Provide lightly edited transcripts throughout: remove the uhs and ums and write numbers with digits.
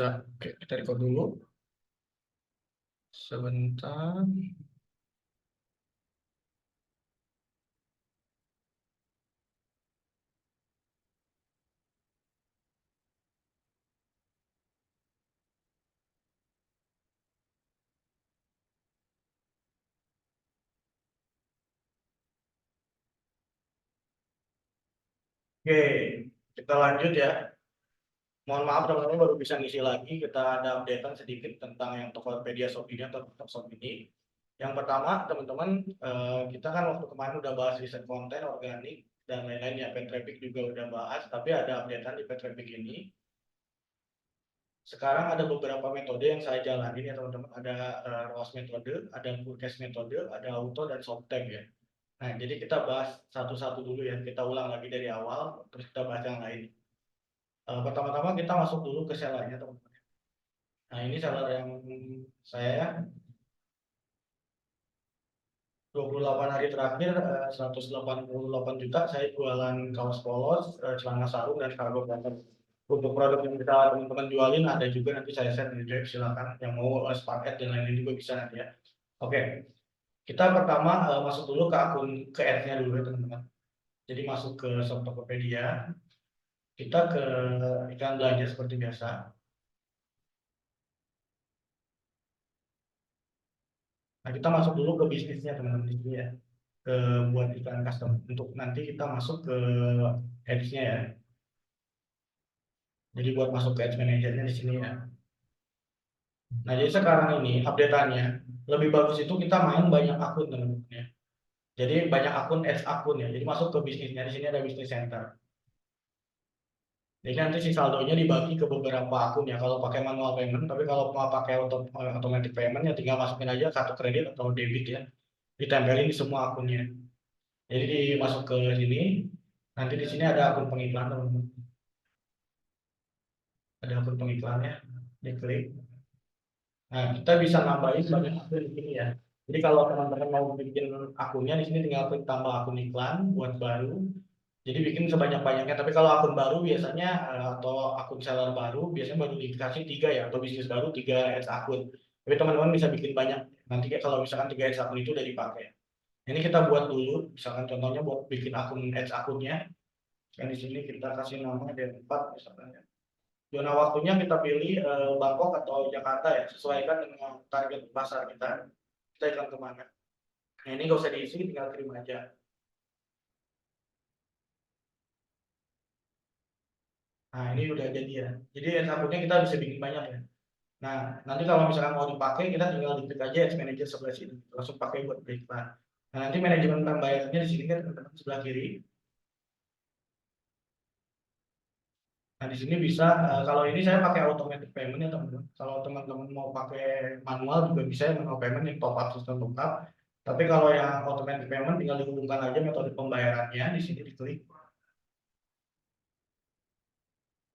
Oke, kita record dulu. Sebentar. Oke, kita lanjut ya. Mohon maaf teman-teman baru bisa ngisi lagi. Kita ada updatean sedikit tentang yang Tokopedia Shop ini atau TikTok Shop ini. Yang pertama, teman-teman, kita kan waktu kemarin udah bahas riset konten, organik, dan lain-lain ya. Paid traffic juga udah bahas, tapi ada updatean di paid traffic ini. Sekarang ada beberapa metode yang saya jalanin ya teman-teman. Ada ROAS metode, ada forecast metode, ada auto, dan soft tag ya. Nah, jadi kita bahas satu-satu dulu ya. Kita ulang lagi dari awal, terus kita bahas yang lain. Pertama-tama kita masuk dulu ke sellernya teman-teman. Nah, ini seller yang saya 28 hari terakhir 188 juta saya jualan kaos polos, celana sarung, dan kargo printer. Untuk produk yang kita teman-teman jualin ada juga nanti saya share di web, silakan yang mau Sparket dan lain-lain juga bisa nanti ya. Oke, kita pertama masuk dulu ke akun ke ads-nya dulu ya teman-teman. Jadi masuk ke shop Tokopedia, kita ke iklan belanja seperti biasa. Nah, kita masuk dulu ke bisnisnya teman-teman di sini ya. Ke buat iklan custom. Untuk nanti kita masuk ke ads-nya ya. Jadi buat masuk ke ads manajernya di sini ya. Nah, jadi sekarang ini update-annya lebih bagus itu kita main banyak akun teman-teman ya. Jadi banyak akun ads akun ya. Jadi masuk ke bisnisnya di sini ada business center. Jadi nanti si saldonya dibagi ke beberapa akun ya. Kalau pakai manual payment, tapi kalau mau pakai automatic payment ya tinggal masukin aja kartu kredit atau debit ya. Ditempelin di semua akunnya. Jadi dimasuk ke sini. Nanti di sini ada akun pengiklan teman-teman. Ada akun pengiklannya. Diklik. Nah, kita bisa nambahin banyak akun di sini ya. Jadi kalau teman-teman mau bikin akunnya di sini tinggal klik tambah akun iklan buat baru. Jadi bikin sebanyak-banyaknya. Tapi kalau akun baru biasanya atau akun seller baru biasanya baru dikasih 3 ya, atau bisnis baru 3 ads akun. Tapi teman-teman bisa bikin banyak. Nanti kalau misalkan 3 ads akun itu udah dipakai. Ini kita buat dulu, misalkan contohnya buat bikin akun ads akunnya. Kan di sini kita kasih nama D4 misalkan ya. Zona waktunya kita pilih Bangkok atau Jakarta ya, sesuaikan dengan target pasar kita. Kita iklan kemana. Nah, ini nggak usah diisi, tinggal kirim aja. Nah, ini udah jadi ya. Jadi akunnya kita bisa bikin banyak ya. Nah, nanti kalau misalkan mau dipakai, kita tinggal diklik aja Ads Manager sebelah sini. Langsung pakai buat beriklan. Nah, nanti manajemen pembayarannya di sini kan teman-teman sebelah kiri. Nah, di sini bisa, kalau ini saya pakai automatic payment ya teman-teman. Kalau teman-teman mau pakai manual juga bisa ya, manual payment yang top up, sistem top up. Tapi kalau yang automatic payment tinggal dihubungkan aja metode pembayarannya, di sini diklik.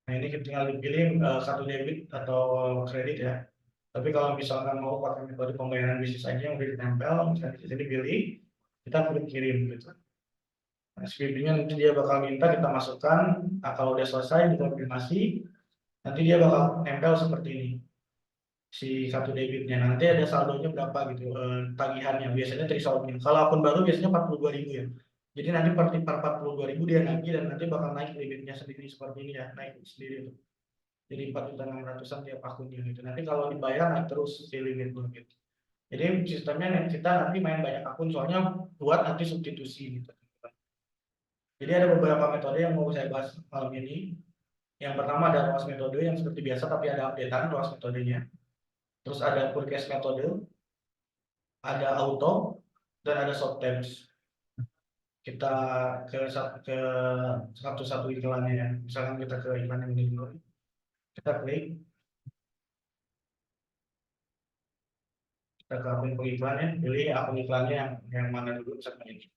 Nah, ini tinggal dipilih kartu debit atau kredit ya. Tapi kalau misalkan mau pakai metode pembayaran bisnis aja yang udah ditempel, misalnya di sini pilih, kita klik kirim gitu. Nah, skripnya nanti dia bakal minta kita masukkan. Nah, kalau udah selesai dikonfirmasi, nanti dia bakal nempel seperti ini si kartu debitnya. Nanti ada saldonya berapa gitu, tagihannya biasanya thresholdnya. Kalau akun baru biasanya 42.000 ya. Jadi nanti per 42.000 dia nagih dan nanti bakal naik limitnya sendiri seperti ini ya, naik sendiri tuh. Jadi 4.600-an tiap akunnya gitu. Nanti kalau dibayar naik terus si limitnya gitu. Jadi sistemnya kita nanti main banyak akun soalnya buat nanti substitusi gitu. Jadi ada beberapa metode yang mau saya bahas malam ini. Yang pertama ada ROAS metode yang seperti biasa tapi ada updatean ROAS metodenya. Terus ada forecast metode, ada auto, dan ada soft tabs. Kita ke satu-satu iklannya ya. Misalkan kita ke iklan yang ini dulu. Kita klik, kita ke akun pengiklannya, pilih akun iklannya yang mana dulu misalkan ini.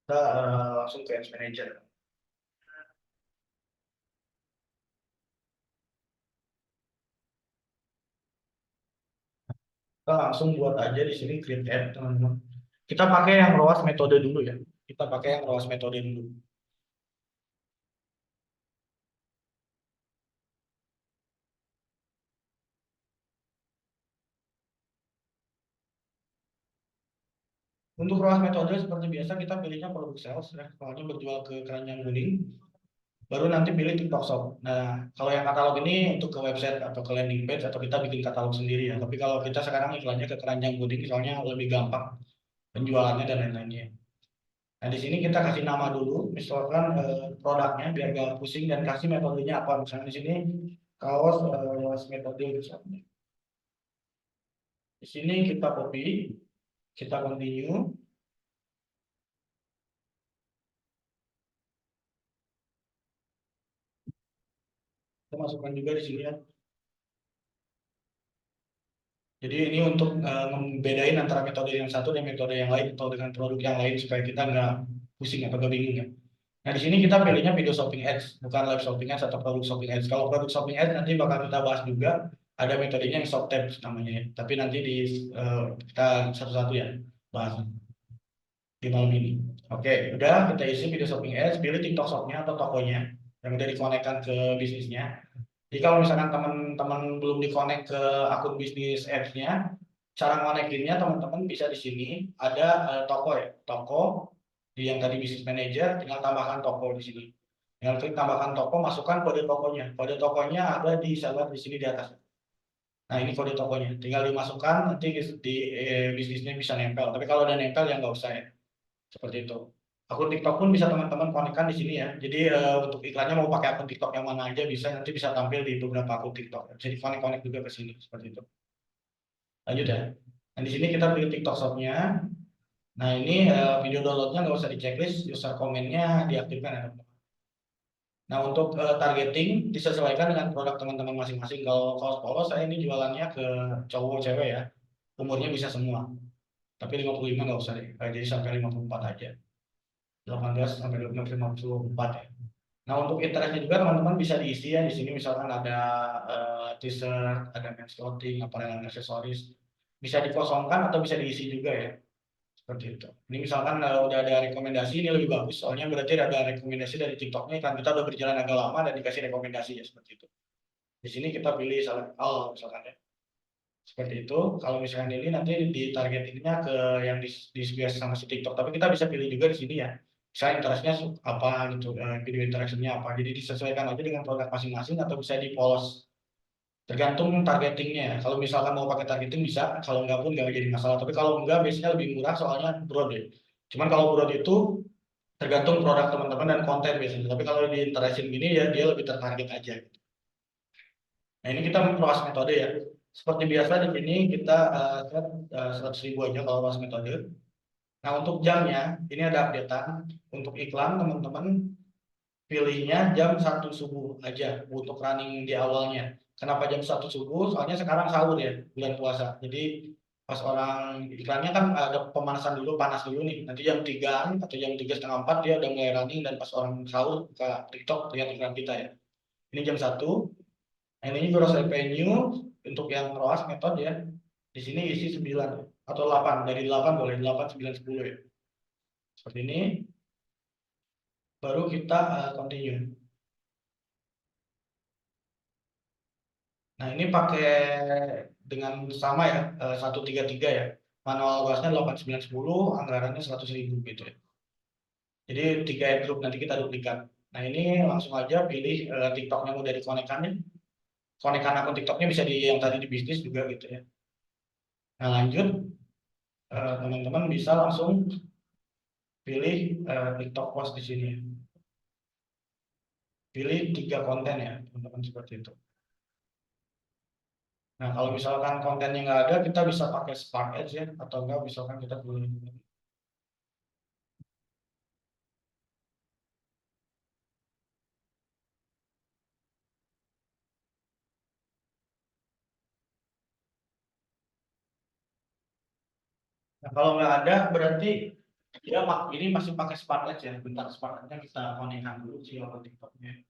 Kita langsung ke Ads Manager. Kita langsung buat aja di sini create ad teman-teman. Kita pakai yang ROAS metode dulu ya. Kita pakai yang ROAS metode dulu. Untuk ROAS metode seperti biasa kita pilihnya produk sales ya, soalnya berjual ke keranjang kuning. Baru nanti pilih TikTok Shop. Nah, kalau yang katalog ini untuk ke website atau ke landing page atau kita bikin katalog sendiri ya. Tapi kalau kita sekarang iklannya ke keranjang kuning, soalnya lebih gampang penjualannya dan lain-lainnya. Nah, di sini kita kasih nama dulu, misalkan produknya biar gak pusing dan kasih metodenya apa. Misalnya di sini kaos metode misalnya. Di sini kita copy, kita continue, kita masukkan juga di sini ya. Jadi ini untuk membedain antara metode yang satu dan metode yang lain atau dengan produk yang lain supaya kita nggak pusing atau nggak bingung ya. Nah di sini kita pilihnya video shopping ads, bukan live shopping ads atau produk shopping ads. Kalau produk shopping ads nanti bakal kita bahas juga, ada metodenya yang shop tabs namanya ya. Tapi nanti di kita satu-satu ya bahas di malam ini. Oke, udah kita isi video shopping ads, pilih TikTok shopnya atau tokonya yang udah dikonekkan ke bisnisnya. Jadi kalau misalkan teman-teman belum dikonek ke akun bisnis ads-nya, cara ngonekinnya teman-teman bisa di sini ada toko ya, toko di yang tadi bisnis manager, tinggal tambahkan toko di sini. Tinggal klik tambahkan toko, masukkan kode tokonya. Kode tokonya ada di seller di sini di atas. Nah ini kode tokonya, tinggal dimasukkan nanti di bisnisnya bisa nempel. Tapi kalau udah nempel ya nggak usah ya, seperti itu. Akun TikTok pun bisa teman-teman konekkan di sini ya. Jadi untuk iklannya mau pakai akun TikTok yang mana aja bisa, nanti bisa tampil di beberapa akun TikTok. Bisa dikonek-konek juga ke sini seperti itu. Lanjut ya. Nah di sini kita pilih TikTok Shop-nya. Nah ini video downloadnya nggak usah di checklist, user komennya diaktifkan ya teman-teman. Nah untuk targeting disesuaikan dengan produk teman-teman masing-masing. Kalau kaos polos saya ini jualannya ke cowok cewek ya. Umurnya bisa semua. Tapi 55 nggak usah deh. Jadi sampai 54 aja. 18 sampai 54 ya. Nah untuk interestnya juga teman-teman bisa diisi ya. Di sini misalkan ada t-shirt, ada men's clothing, apparel dan aksesoris. Bisa dikosongkan atau bisa diisi juga ya. Seperti itu. Ini misalkan udah ada rekomendasi, ini lebih bagus. Soalnya berarti ada rekomendasi dari TikToknya kan kita udah berjalan agak lama dan dikasih rekomendasi ya seperti itu. Di sini kita pilih select all misalkan ya. Seperti itu. Kalau misalkan ini nanti ditargetinnya ke yang di sama si TikTok. Tapi kita bisa pilih juga di sini ya. Misalnya interestnya apa gitu, video interactionnya apa. Jadi disesuaikan aja dengan produk masing-masing atau bisa di polos. Tergantung targetingnya ya. Kalau misalkan mau pakai targeting bisa, kalau enggak pun enggak jadi masalah. Tapi kalau enggak biasanya lebih murah soalnya broad ya. Cuman kalau broad itu tergantung produk teman-teman dan konten biasanya. Tapi kalau di interaction gini ya dia lebih tertarget aja. Nah ini kita memproses metode ya. Seperti biasa di sini kita set 100.000 aja kalau proses metode. Nah untuk jamnya ini ada updatean. Untuk iklan teman-teman pilihnya jam 1 subuh aja untuk running di awalnya. Kenapa jam 1 subuh? Soalnya sekarang sahur ya, bulan puasa. Jadi pas orang iklannya kan ada pemanasan dulu, panas dulu nih. Nanti jam 3 atau jam 3 setengah 4 dia udah mulai running dan pas orang sahur ke TikTok lihat iklan kita ya. Ini jam 1. Nah, ini gross revenue untuk yang ROAS metode ya. Di sini isi 9 atau 8. Dari 8 boleh 8, 9, 10 ya. Seperti ini. Baru kita continue. Nah, ini pakai dengan sama ya, 133 ya. Manual gasnya 8, 9, 10, anggarannya 100.000 gitu ya. Jadi 3 ad group nanti kita duplikat. Nah, ini langsung aja pilih TikTok yang udah dikonekkan ya. Konekkan akun TikToknya bisa di yang tadi di bisnis juga gitu ya. Nah, lanjut teman-teman bisa langsung pilih TikTok post di sini. Pilih 3 konten ya, teman-teman seperti itu. Nah, kalau misalkan kontennya nggak ada, kita bisa pakai Spark Ads ya, atau enggak misalkan kita pilih. Nah, kalau nggak ada, berarti dia ini masih pakai Spark Ads ya. Bentar Spark Ads-nya kita konekkan dulu sih kalau TikToknya.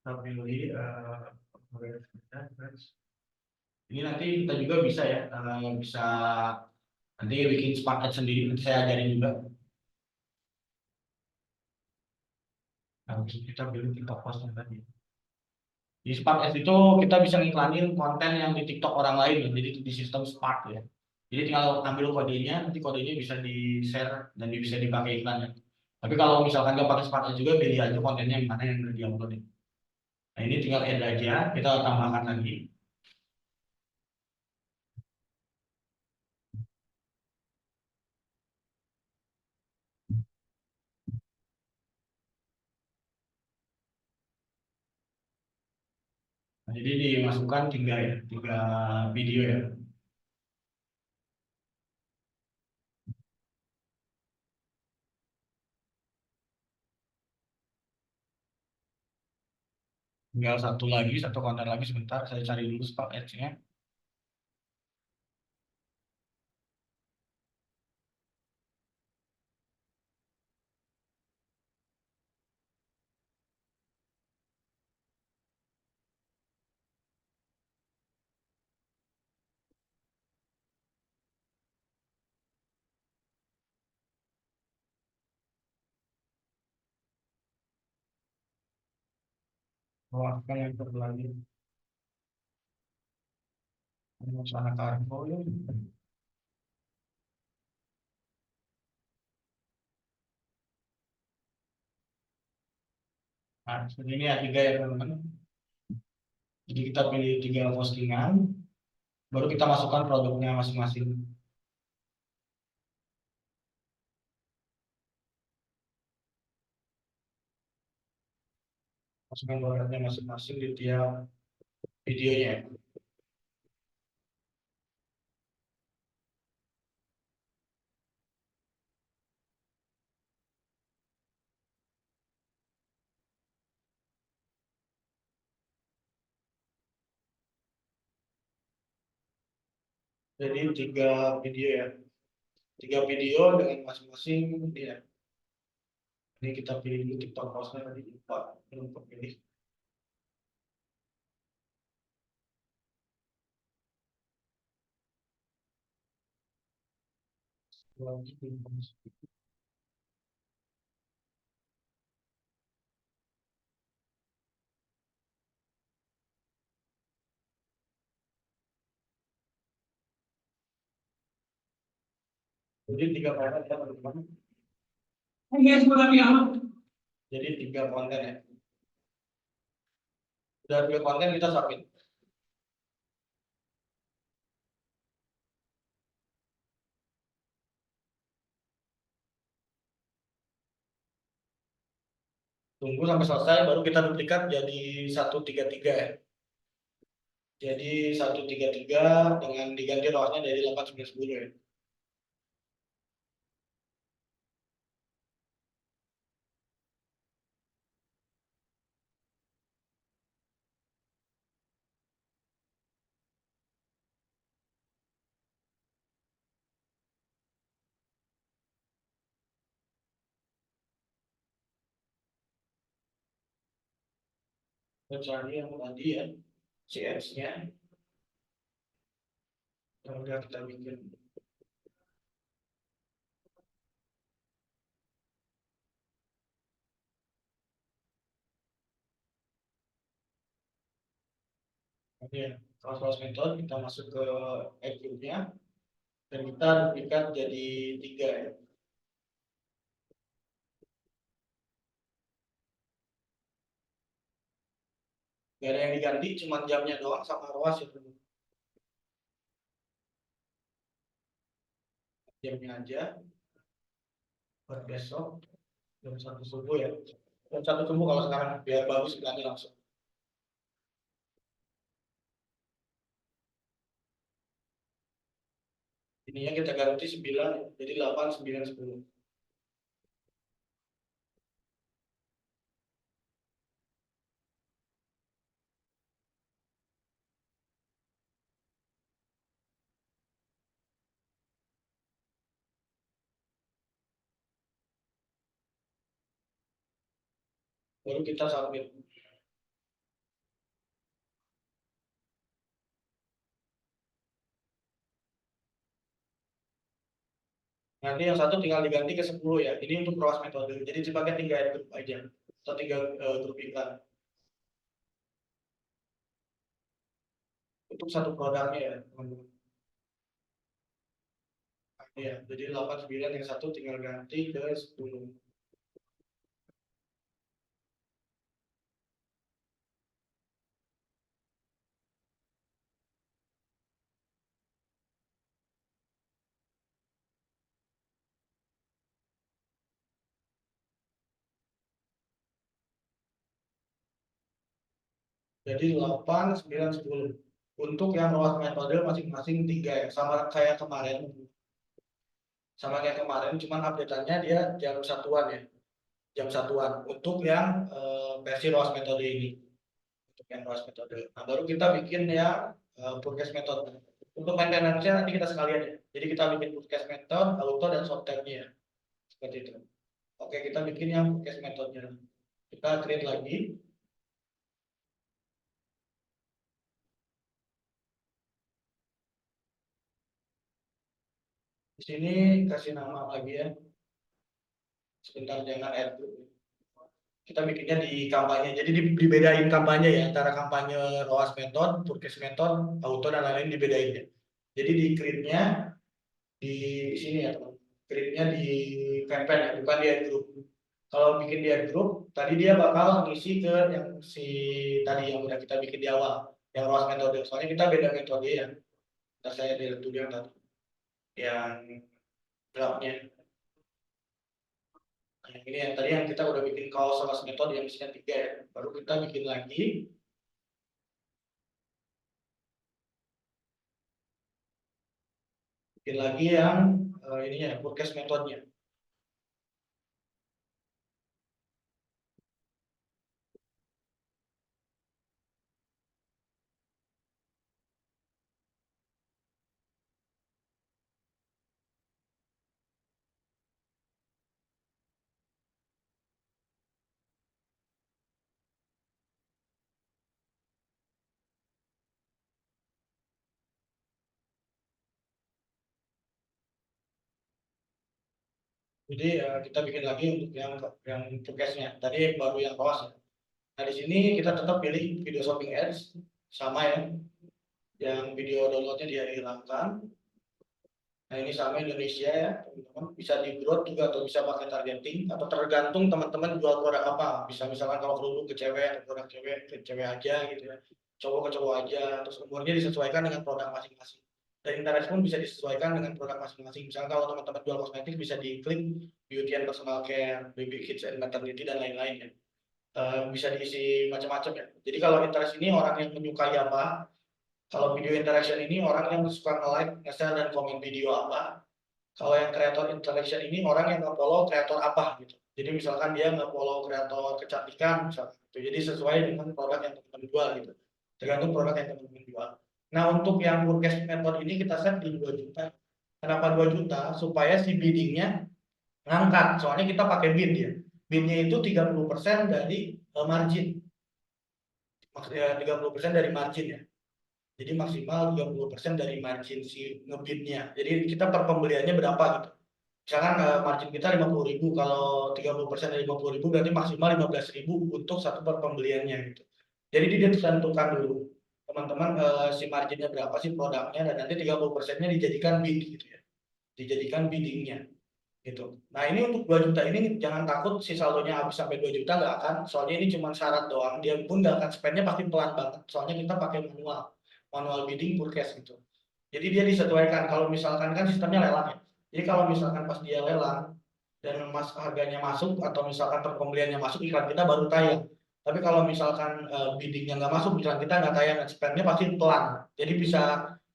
Kita pilih ini nanti kita juga bisa ya, bisa nanti bikin Spark Ads sendiri, nanti saya ajarin juga. Habis itu kita pilih TikTok postnya tadi. Di Spark Ads itu kita bisa ngiklanin konten yang di TikTok orang lain, ya. Jadi di sistem Spark ya. Jadi tinggal ambil kodenya, nanti kodenya bisa di-share dan bisa dipakai iklannya. Tapi kalau misalkan nggak pakai Spark Ads juga, pilih aja kontennya yang mana yang udah di-upload. Nah ini tinggal add aja, kita tambahkan lagi. Nah, jadi dimasukkan tiga video ya. Tinggal satu konten lagi sebentar, saya cari dulu Spark Ads-nya. Wah, kan yang terlagi. Sana karbo ya. Nah, seperti ini ya tiga ya teman-teman. Jadi kita pilih tiga postingan, baru kita masukkan produknya masing-masing. Masukkan produknya masing-masing di tiap videonya. Jadi tiga video ya, tiga video dengan masing-masing ya. Ini kita pilih dulu TikTok postnya tadi, lupa belum terpilih. Jadi tiga konten ya teman-teman. Jadi tiga konten ya. Udah tiga konten kita submit. Tunggu sampai selesai, baru kita duplikat jadi 133 ya. Jadi 133 dengan diganti rohnya dari 8 9 10 ya. Kita cari yang tadi ya, CS-nya. Kemudian kita bikin. Kemudian cross method kita masuk ke attribute-nya dan kita duplikat jadi tiga ya. Gak ada yang diganti, cuma jamnya doang sama ruas ya. Jamnya aja buat besok jam 1 subuh ya. Jam 1 subuh kalau sekarang biar bagus sekali langsung. Ininya kita ganti 9 jadi 8 9 10. Baru kita submit. Nanti yang satu tinggal diganti ke 10 ya. Ini untuk cross metode. Jadi dipakai 3 itu aja. atau 3 grup iklan untuk satu produknya ya teman-teman. Ya, jadi 8 9 yang satu tinggal ganti ke 10. Jadi 8 9 10. Untuk yang ROAS metode masing-masing 3 ya, sama kayak kemarin. Sama kayak kemarin, cuman update-annya dia jam satuan ya. Jam satuan untuk yang versi ROAS metode ini. Untuk yang ROAS metode. Nah, baru kita bikin yang forecast metode. Untuk maintenance-nya nanti kita sekalian ya. Jadi kita bikin forecast method, auto dan short nya ya. Seperti itu. Oke, kita bikin yang forecast metode-nya. Kita create lagi. Di sini kasih nama lagi ya. Sebentar, jangan add group. Kita bikinnya di kampanye. Jadi dibedain kampanye ya, antara kampanye ROAS method, forecast method, auto dan lain-lain dibedain ya. Jadi di create-nya di sini ya teman. Create-nya di campaign ya, bukan di add group. Kalau bikin di add group, tadi dia bakal ngisi ke yang si tadi yang udah kita bikin di awal, yang ROAS metode. Soalnya kita beda metode ya. Ntar saya lihat dulu yang tadi, yang draftnya. Nah, yang ini yang tadi yang kita udah bikin kaos ROAS metode yang isinya 3 ya. Baru kita bikin lagi. Bikin lagi yang ininya forecast metodenya. Jadi kita bikin lagi untuk yang forecastnya. Tadi baru yang kaos ya. Nah di sini kita tetap pilih video shopping ads sama ya. Yang video downloadnya dia hilangkan. Nah ini sama Indonesia ya teman-teman. Bisa di growth juga atau bisa pakai targeting atau tergantung teman-teman jual produk apa. Bisa misalkan kalau kerudung ke cewek atau produk cewek ke cewek aja gitu ya. Cowok ke cowok aja. Terus umurnya disesuaikan dengan produk masing-masing. Dan interest pun bisa disesuaikan dengan produk masing-masing. Misalnya kalau teman-teman jual kosmetik bisa diklik beauty and personal care, baby kids and maternity dan lain-lain ya. Bisa diisi macam-macam ya. Jadi kalau interest ini orang yang menyukai apa, kalau video interaction ini orang yang suka nge-like, nge-share dan komen video apa. Kalau yang kreator interaction ini orang yang nge-follow kreator apa gitu. Jadi misalkan dia nge-follow kreator kecantikan misalkan. Gitu. Jadi sesuai dengan produk yang teman-teman jual gitu. Tergantung produk yang teman-teman jual. Nah untuk yang forecast method ini kita set di 2 juta. Kenapa 2 juta? Supaya si biddingnya ngangkat. Soalnya kita pakai bid ya. Bidnya itu 30% dari margin. Maksudnya 30% dari margin ya. Jadi maksimal 30% dari margin si ngebidnya. Jadi kita per pembeliannya berapa gitu. Misalkan margin kita 50.000, kalau 30% dari 50.000 berarti maksimal 15.000 untuk satu per pembeliannya gitu. Jadi dia tentukan dulu teman-teman si marginnya berapa sih produknya dan nanti 30%-nya dijadikan bid gitu ya. Dijadikan biddingnya gitu. Nah ini untuk 2 juta ini jangan takut si saldonya habis sampai 2 juta nggak akan. Soalnya ini cuma syarat doang. Dia pun nggak akan spendnya pasti pelan banget. Soalnya kita pakai manual bidding forecast gitu. Jadi dia disesuaikan. Kalau misalkan kan sistemnya lelang ya. Jadi kalau misalkan pas dia lelang dan harganya masuk atau misalkan per pembeliannya masuk iklan kita baru tayang. Tapi kalau misalkan biddingnya nggak masuk iklan kita nggak tayang dan spendnya pasti pelan. Jadi bisa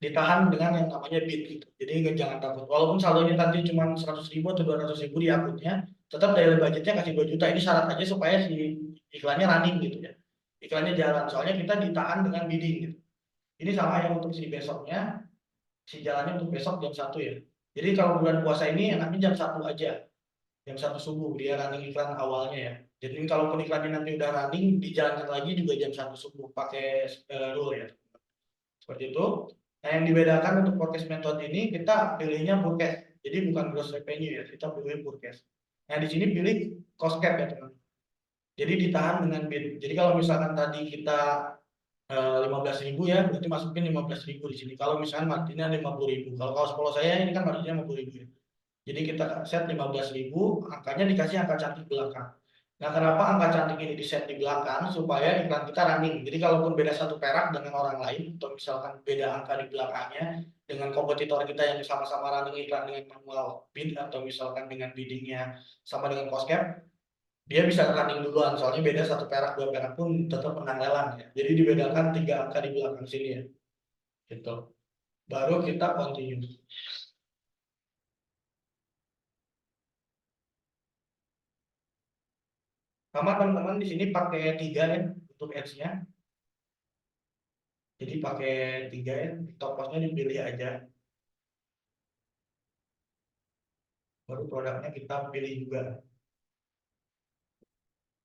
ditahan dengan yang namanya bid gitu. Jadi jangan takut. Walaupun saldonya tadi cuma 100.000 atau 200.000 di akunnya, tetap daily budgetnya kasih 2 juta. Ini syarat aja supaya si iklannya running gitu ya. Iklannya jalan. Soalnya kita ditahan dengan bidding gitu. Ini sama yang untuk si besoknya, si jalannya untuk besok jam 1 ya. Jadi kalau bulan puasa ini enaknya jam 1 aja. Jam 1 subuh dia running iklan awalnya ya. Jadi kalaupun iklannya nanti udah running, dijalankan lagi juga jam 1 subuh pakai rule ya. Seperti itu. Nah yang dibedakan untuk forecast method ini kita pilihnya forecast. Jadi bukan gross revenue ya, kita pilih forecast. Nah di sini pilih cost cap ya teman. Jadi ditahan dengan bid. Jadi kalau misalkan tadi kita 15.000 ya, berarti masukin 15.000 di sini. Kalau misalkan marginnya 50.000. Kalau kaos polo saya ini kan marginnya 50.000 ya. Jadi kita set 15.000, angkanya dikasih angka cantik belakang. Nah, kenapa angka cantik ini di set di belakang? Supaya iklan kita running. Jadi kalaupun beda satu perak dengan orang lain, atau misalkan beda angka di belakangnya, dengan kompetitor kita yang sama-sama running iklan dengan manual bid, atau misalkan dengan biddingnya sama dengan cost cap, dia bisa running duluan. Soalnya beda satu perak, dua perak pun tetap menang lelang ya. Jadi dibedakan 3 angka di belakang sini ya. Gitu. Baru kita continue. Sama teman-teman di sini pakai 3 ya untuk ads-nya. Jadi pakai 3 ya, top cost-nya dipilih aja. Baru produknya kita pilih juga.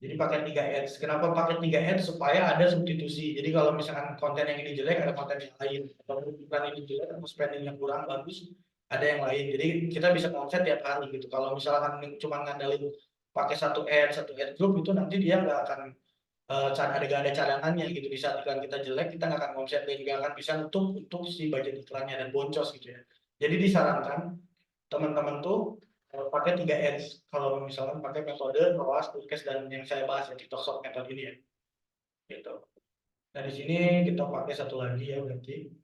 Jadi pakai 3 ads. Kenapa pakai 3 ads? Supaya ada substitusi. Jadi kalau misalkan konten yang ini jelek, ada konten yang lain. Atau iklan ini jelek, atau spending yang kurang bagus, ada yang lain. Jadi kita bisa konsep tiap hari gitu. Kalau misalkan cuma ngandalin pakai satu ad group, itu nanti dia nggak akan ada cadangannya gitu. Di saat iklan kita jelek, kita nggak akan konsep dan nggak akan bisa untuk si budget iklannya dan boncos gitu ya. Jadi disarankan teman-teman tuh pakai 3 ads kalau misalkan pakai metode ROAS, Foodcast, dan yang saya bahas ya TikTok Shop metode ini ya gitu. Nah di sini kita pakai satu lagi ya, berarti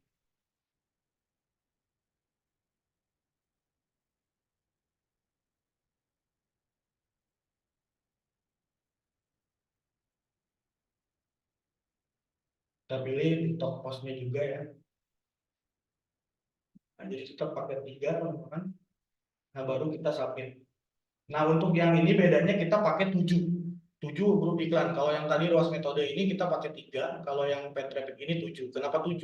kita pilih TikTok postnya juga ya. Nah, jadi kita pakai 3 teman-teman. Nah baru kita submit. Nah untuk yang ini bedanya kita pakai 7 grup iklan. Kalau yang tadi ROAS metode ini kita pakai 3, kalau yang paid traffic ini 7. Kenapa 7?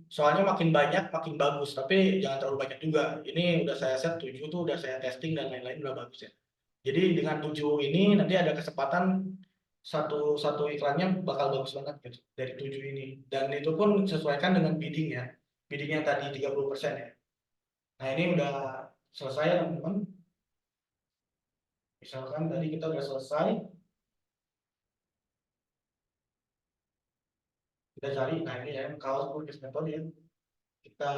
Soalnya makin banyak makin bagus, tapi jangan terlalu banyak juga. Ini udah saya set 7 tuh, udah saya testing dan lain-lain udah bagus ya. Jadi dengan 7 ini nanti ada kesempatan satu satu iklannya bakal bagus banget gitu dari 7 ini. Dan itu pun sesuaikan dengan bidding ya. Bidding yang tadi 30% ya. Nah, ini udah selesai ya, teman-teman. Misalkan tadi kita udah selesai, kita cari, nah ini ya kaos purchase method ya. Kita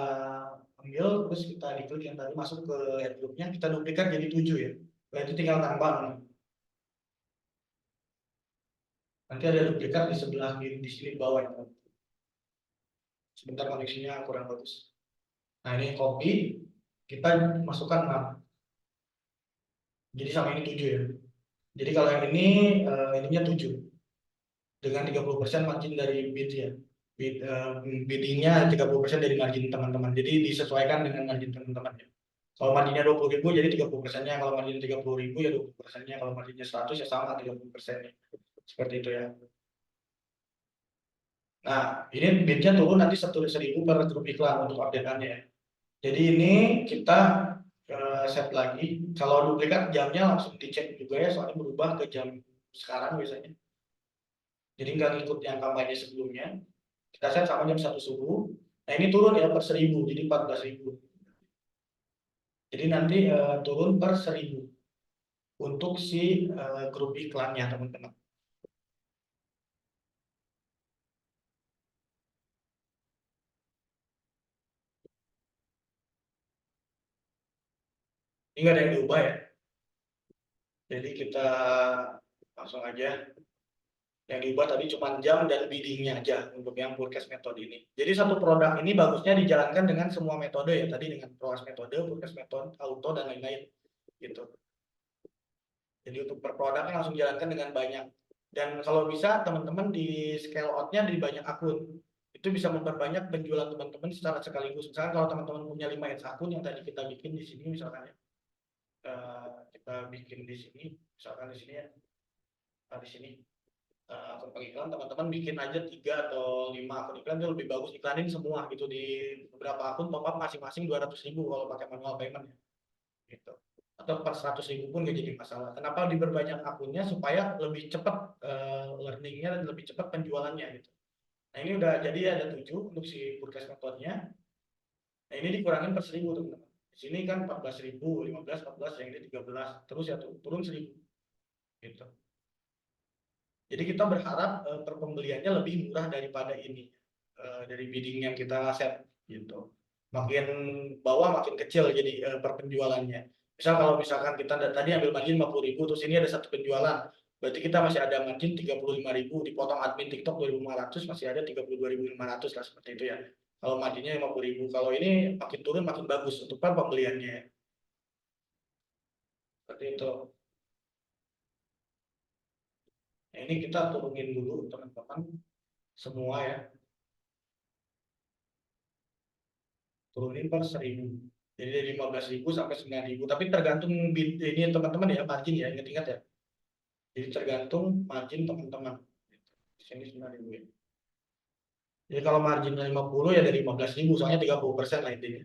ambil, terus kita diklik yang tadi masuk ke head groupnya, kita duplikat jadi 7 ya. Nah, itu tinggal tambah nih. Nanti ada duplikat di sebelah di sini bawah ya. Sebentar koneksinya kurang bagus. Nah, ini copy, kita masukkan 6. Jadi sama ini 7 ya. Jadi kalau yang ini ininya 7 dengan 30% margin dari bid ya. Biddingnya 30% dari margin teman-teman. Jadi disesuaikan dengan margin teman-teman ya. Kalau marginnya 20.000 jadi 30%-nya, kalau marginnya 30.000 ya 20%-nya, kalau marginnya 100 ya sama 30%-nya. Seperti itu ya. Nah, ini bidnya turun nanti 1.000 per grup iklan untuk update-annya ya. Jadi ini kita set lagi. Kalau duplikat jamnya langsung dicek juga ya, soalnya berubah ke jam sekarang biasanya. Jadi nggak ngikut yang kampanye sebelumnya. Kita set sama jam 1 subuh. Nah ini turun ya per 1.000, jadi 14.000. Jadi nanti turun per 1.000 untuk si grup iklannya teman-teman. Ini nggak ada yang diubah ya. Jadi kita langsung aja. Yang diubah tadi cuma jam dan biddingnya aja untuk yang forecast metode ini. Jadi satu produk ini bagusnya dijalankan dengan semua metode ya. Tadi dengan ROAS metode, forecast metode, auto, dan lain-lain. Gitu. Jadi untuk per produknya langsung jalankan dengan banyak. Dan kalau bisa teman-teman di scale out-nya di banyak akun. Itu bisa memperbanyak penjualan teman-teman secara sekaligus. Misalkan kalau teman-teman punya 5 ads akun yang tadi kita bikin di sini misalkan ya. Kita bikin di sini, misalkan di sini ya. Nah, di sini akun pengiklan, teman-teman bikin aja 3 atau 5 akun iklan itu lebih bagus, iklanin semua gitu di beberapa akun, top up masing-masing 200.000 kalau pakai manual payment ya. Gitu. Atau 400.000 pun nggak jadi masalah. Kenapa diperbanyak akunnya? Supaya lebih cepat learningnya dan lebih cepat penjualannya gitu. Nah ini udah jadi ada 7 untuk si forecast metodenya. Nah ini dikurangin per 1.000 teman-teman. Di sini kan 14.000, 15, 14, yang ini 13. Terus ya turun 1.000 gitu. Jadi kita berharap per pembeliannya lebih murah daripada ini, dari bidding yang kita set gitu. Makin bawah makin kecil jadi per penjualannya. Misal kalau misalkan kita tadi ambil margin 50.000, terus ini ada satu penjualan, berarti kita masih ada margin 35.000, dipotong admin TikTok 2.500, masih ada 32.500 lah, seperti itu ya. Kalau marginnya 50.000, kalau ini makin turun makin bagus untuk per pembeliannya. Seperti itu. Nah, ini kita turunin dulu teman-teman semua ya. Turunin per 1.000. Jadi dari 15.000 sampai 9.000. Tapi tergantung bid ini teman-teman ya, margin ya, ingat-ingat ya. Jadi tergantung margin teman-teman. Di sini 9.000 ya. Jadi kalau marginnya 50 ya dari 15.000, soalnya 30% lah intinya.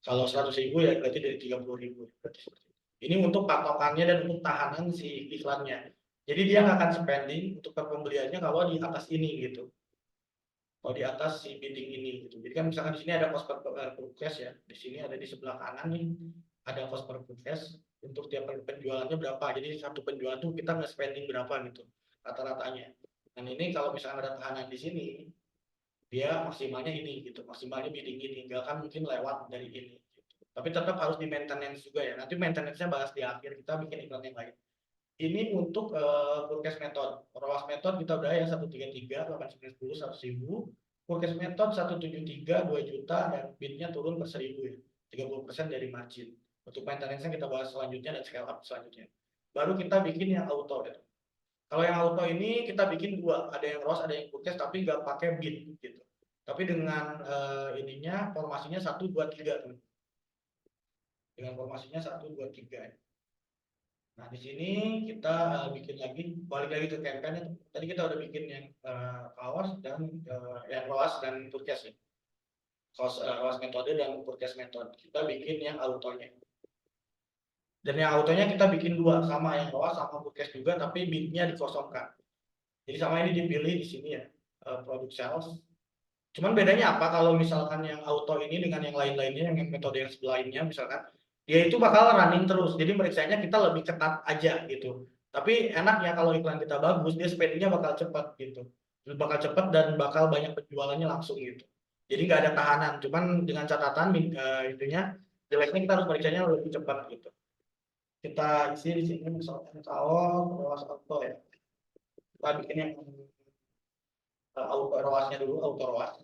Kalau 100.000 ya berarti dari 30.000. Ini untuk patokannya dan untuk tahanan si iklannya. Jadi dia nggak akan spending untuk pembeliannya kalau di atas ini gitu. Kalau di atas si bidding ini gitu. Jadi kan misalkan di sini ada cost per purchase ya. Di sini ada di sebelah kanan nih ada cost per purchase untuk tiap penjualannya berapa. Jadi satu penjualan tuh kita nge-spending berapa gitu rata-ratanya. Dan ini kalau misalkan ada tahanan di sini, dia maksimalnya ini gitu, maksimalnya bidding ini, nggak akan mungkin lewat dari ini. Gitu. Tapi tetap harus di maintenance juga ya. Nanti maintenance-nya bahas di akhir, kita bikin iklan yang lain. Ini untuk forecast method. ROAS method kita udah ya 133, 810, 100.000. Forecast method 173, 2 juta, dan bidnya turun per 1.000 ya. 30% dari margin. Untuk maintenance-nya kita bahas selanjutnya dan scale up selanjutnya. Baru kita bikin yang auto ya. Kalau yang auto ini kita bikin dua, ada yang ROAS, ada yang forecast, tapi nggak pakai bid gitu. Tapi dengan ininya formasinya 1, 2, 3 tuh. Dengan formasinya 1, 2, 3 ya. Nah, di sini kita bikin lagi, balik lagi ke campaign. Tadi kita udah bikin yang ROAS dan yang ROAS dan forecast ya. ROAS metode dan forecast metode. Kita bikin yang autonya. Dan yang autonya kita bikin dua, sama yang ROAS sama forecast juga, tapi bidnya dikosongkan. Jadi sama ini dipilih di sini ya, product sales. Cuman bedanya apa kalau misalkan yang auto ini dengan yang lain-lainnya, yang metode yang sebelahnya misalkan, dia itu bakal running terus. Jadi meriksanya kita lebih ketat aja gitu. Tapi enaknya kalau iklan kita bagus, dia spendingnya bakal cepat gitu. Bakal cepat dan bakal banyak penjualannya langsung gitu. Jadi nggak ada tahanan. Cuman dengan catatan intinya jeleknya kita harus meriksanya lebih cepat gitu. Kita isi di sini misalkan kalau ROAS auto ya. Kita bikin yang auto ROAS-nya dulu, auto ROAS.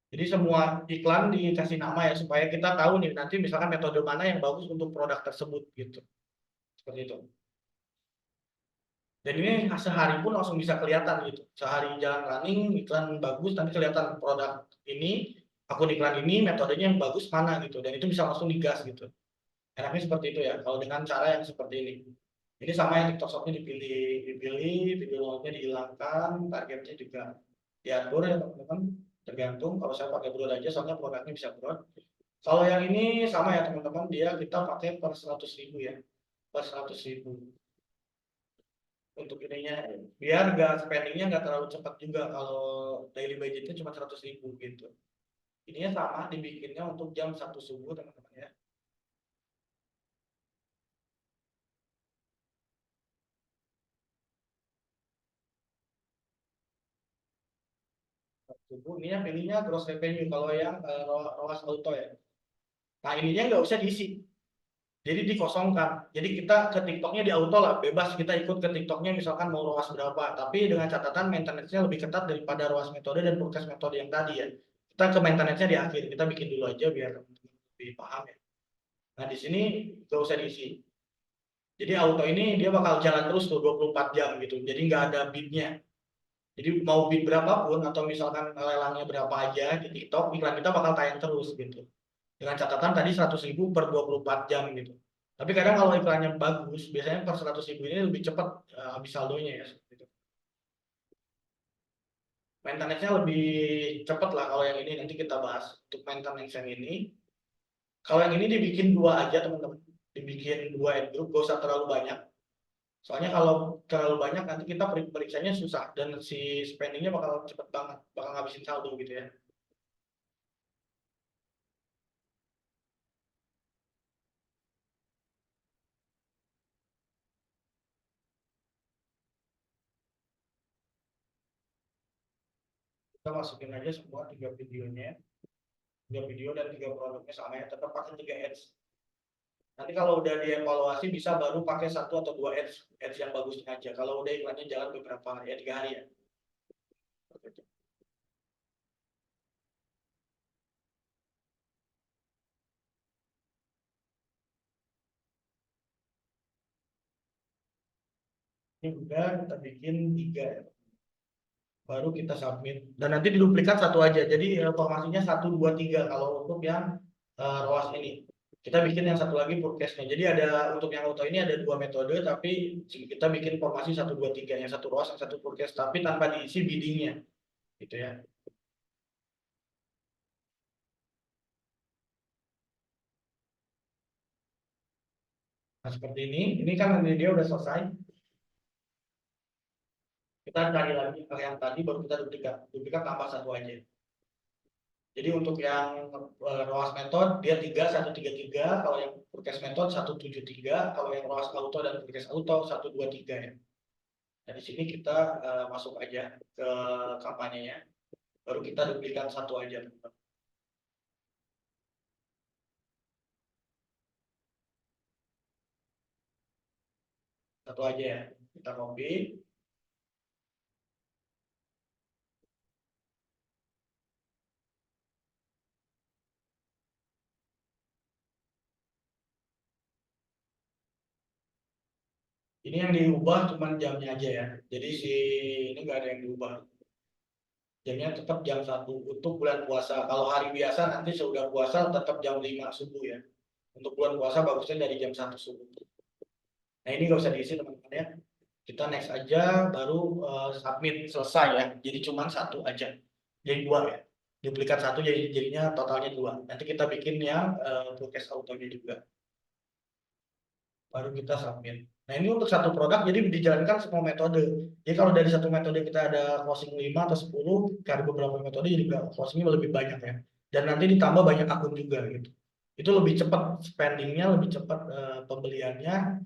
Jadi semua iklan dikasih nama ya supaya kita tahu nih nanti misalkan metode mana yang bagus untuk produk tersebut gitu. Seperti itu. Dan ini sehari pun langsung bisa kelihatan gitu. Sehari jalan running, iklan bagus, nanti kelihatan produk ini, akun iklan ini, metodenya yang bagus mana gitu. Dan itu bisa langsung digas gitu. Enaknya seperti itu ya, kalau dengan cara yang seperti ini. Ini sama yang TikTok Shop-nya dipilih, video load-nya dihilangkan, targetnya juga diatur ya teman-teman. Tergantung, kalau saya pakai broad aja soalnya produknya bisa broad. Kalau yang ini sama ya teman-teman, dia kita pakai per 100.000 ya, per 100.000 untuk ininya, biar nggak spendingnya nggak terlalu cepat juga. Kalau daily budgetnya cuma 100.000 gitu. Ininya sama, dibikinnya untuk jam 1 subuh teman-teman ya. Subuh, ini ya pilihnya gross revenue kalau yang ROAS auto ya. Nah ininya nggak usah diisi, jadi dikosongkan. Jadi kita ke TikToknya di auto lah, bebas kita ikut ke TikToknya misalkan mau ROAS berapa. Tapi dengan catatan maintenance-nya lebih ketat daripada ROAS metode dan forecast metode yang tadi ya. Kita ke maintenance-nya di akhir, kita bikin dulu aja biar teman-teman lebih paham ya. Nah di sini nggak usah diisi. Jadi auto ini dia bakal jalan terus tuh 24 jam gitu. Jadi nggak ada bid-nya. Jadi mau bid berapapun atau misalkan lelangnya berapa aja di TikTok, iklan kita bakal tayang terus gitu. Dengan catatan tadi 100.000 per 24 jam gitu. Tapi kadang kalau iklannya bagus, biasanya per 100.000 ini lebih cepat habis saldonya ya. Gitu. Maintenance-nya lebih cepat lah kalau yang ini, nanti kita bahas. Untuk maintenance yang ini, kalau yang ini dibikin dua aja teman-teman. Dibikin dua ad group, gak usah terlalu banyak. Soalnya kalau terlalu banyak nanti kita periksanya susah dan si spendingnya bakal cepet banget, bakal ngabisin saldo gitu ya. Kita masukin aja semua 3 videonya, 3 video dan 3 produknya sama ya, tetap pakai 3 ads. Nanti kalau udah dievaluasi bisa baru pakai 1 atau 2 ads yang bagusnya aja. Kalau udah iklannya jalan beberapa hari, ya 3 hari ya. Ini udah kita bikin 3 ya. Baru kita submit dan nanti diduplikat 1 aja, jadi formasinya 1, 2, 3 kalau untuk yang ROAS ini. Kita bikin yang satu lagi forecast-nya, jadi ada untuk yang auto ini ada 2 metode, tapi kita bikin formasi 1, 2, 3, yang satu ROAS yang satu forecast, tapi tanpa diisi biddingnya gitu ya. Nah seperti ini kan dia udah selesai, kita cari lagi yang tadi baru kita duplikat tambah 1 aja. Jadi untuk yang ROAS method dia 3, 1, 3, 3. Kalau yang forecast method 1, 7, 3. Kalau yang ROAS auto dan forecast auto 1, 2, 3 ya. Nah di sini kita masuk aja ke kampanyenya. Baru kita duplikat 1 aja teman-teman. 1 aja ya. Kita copy. Ini yang diubah cuma jamnya aja ya. Jadi ini nggak ada yang diubah. Jamnya tetap jam 1 untuk bulan puasa. Kalau hari biasa nanti sudah puasa tetap jam 5 subuh ya. Untuk bulan puasa bagusnya dari jam 1 subuh. Nah ini nggak usah diisi teman-teman ya. Kita next aja, baru submit selesai ya. Jadi cuma 1 aja. Jadi 2 ya. Duplikat 1 jadinya totalnya 2. Nanti kita bikin yang forecast autonya juga. Baru kita submit. Nah ini untuk satu produk jadi dijalankan semua metode. Jadi kalau dari satu metode kita ada closing 5 atau 10, dari beberapa metode jadi closingnya lebih banyak ya. Dan nanti ditambah banyak akun juga gitu. Itu lebih cepat spendingnya, lebih cepat pembeliannya,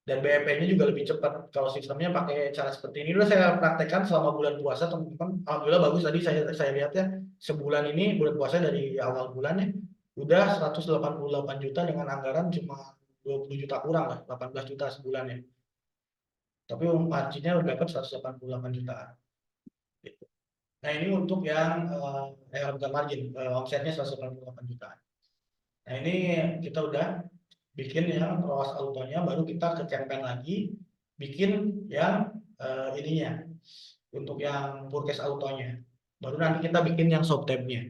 dan BEP-nya juga lebih cepat kalau sistemnya pakai cara seperti ini. Udah saya praktekkan selama bulan puasa teman-teman, alhamdulillah bagus. Tadi saya lihat ya, sebulan ini bulan puasa dari awal bulan ya udah 188 juta dengan anggaran cuma 20 juta kurang lah, 18 juta sebulan ya, tapi marginnya udah dapat 188 jutaan gitu. Nah ini untuk yang bukan margin, omsetnya 188 jutaan. Nah ini kita udah bikin yang ROAS autonya, baru kita ke campaign lagi, bikin yang ininya untuk yang forecast autonya, baru nanti kita bikin yang shop tab-nya.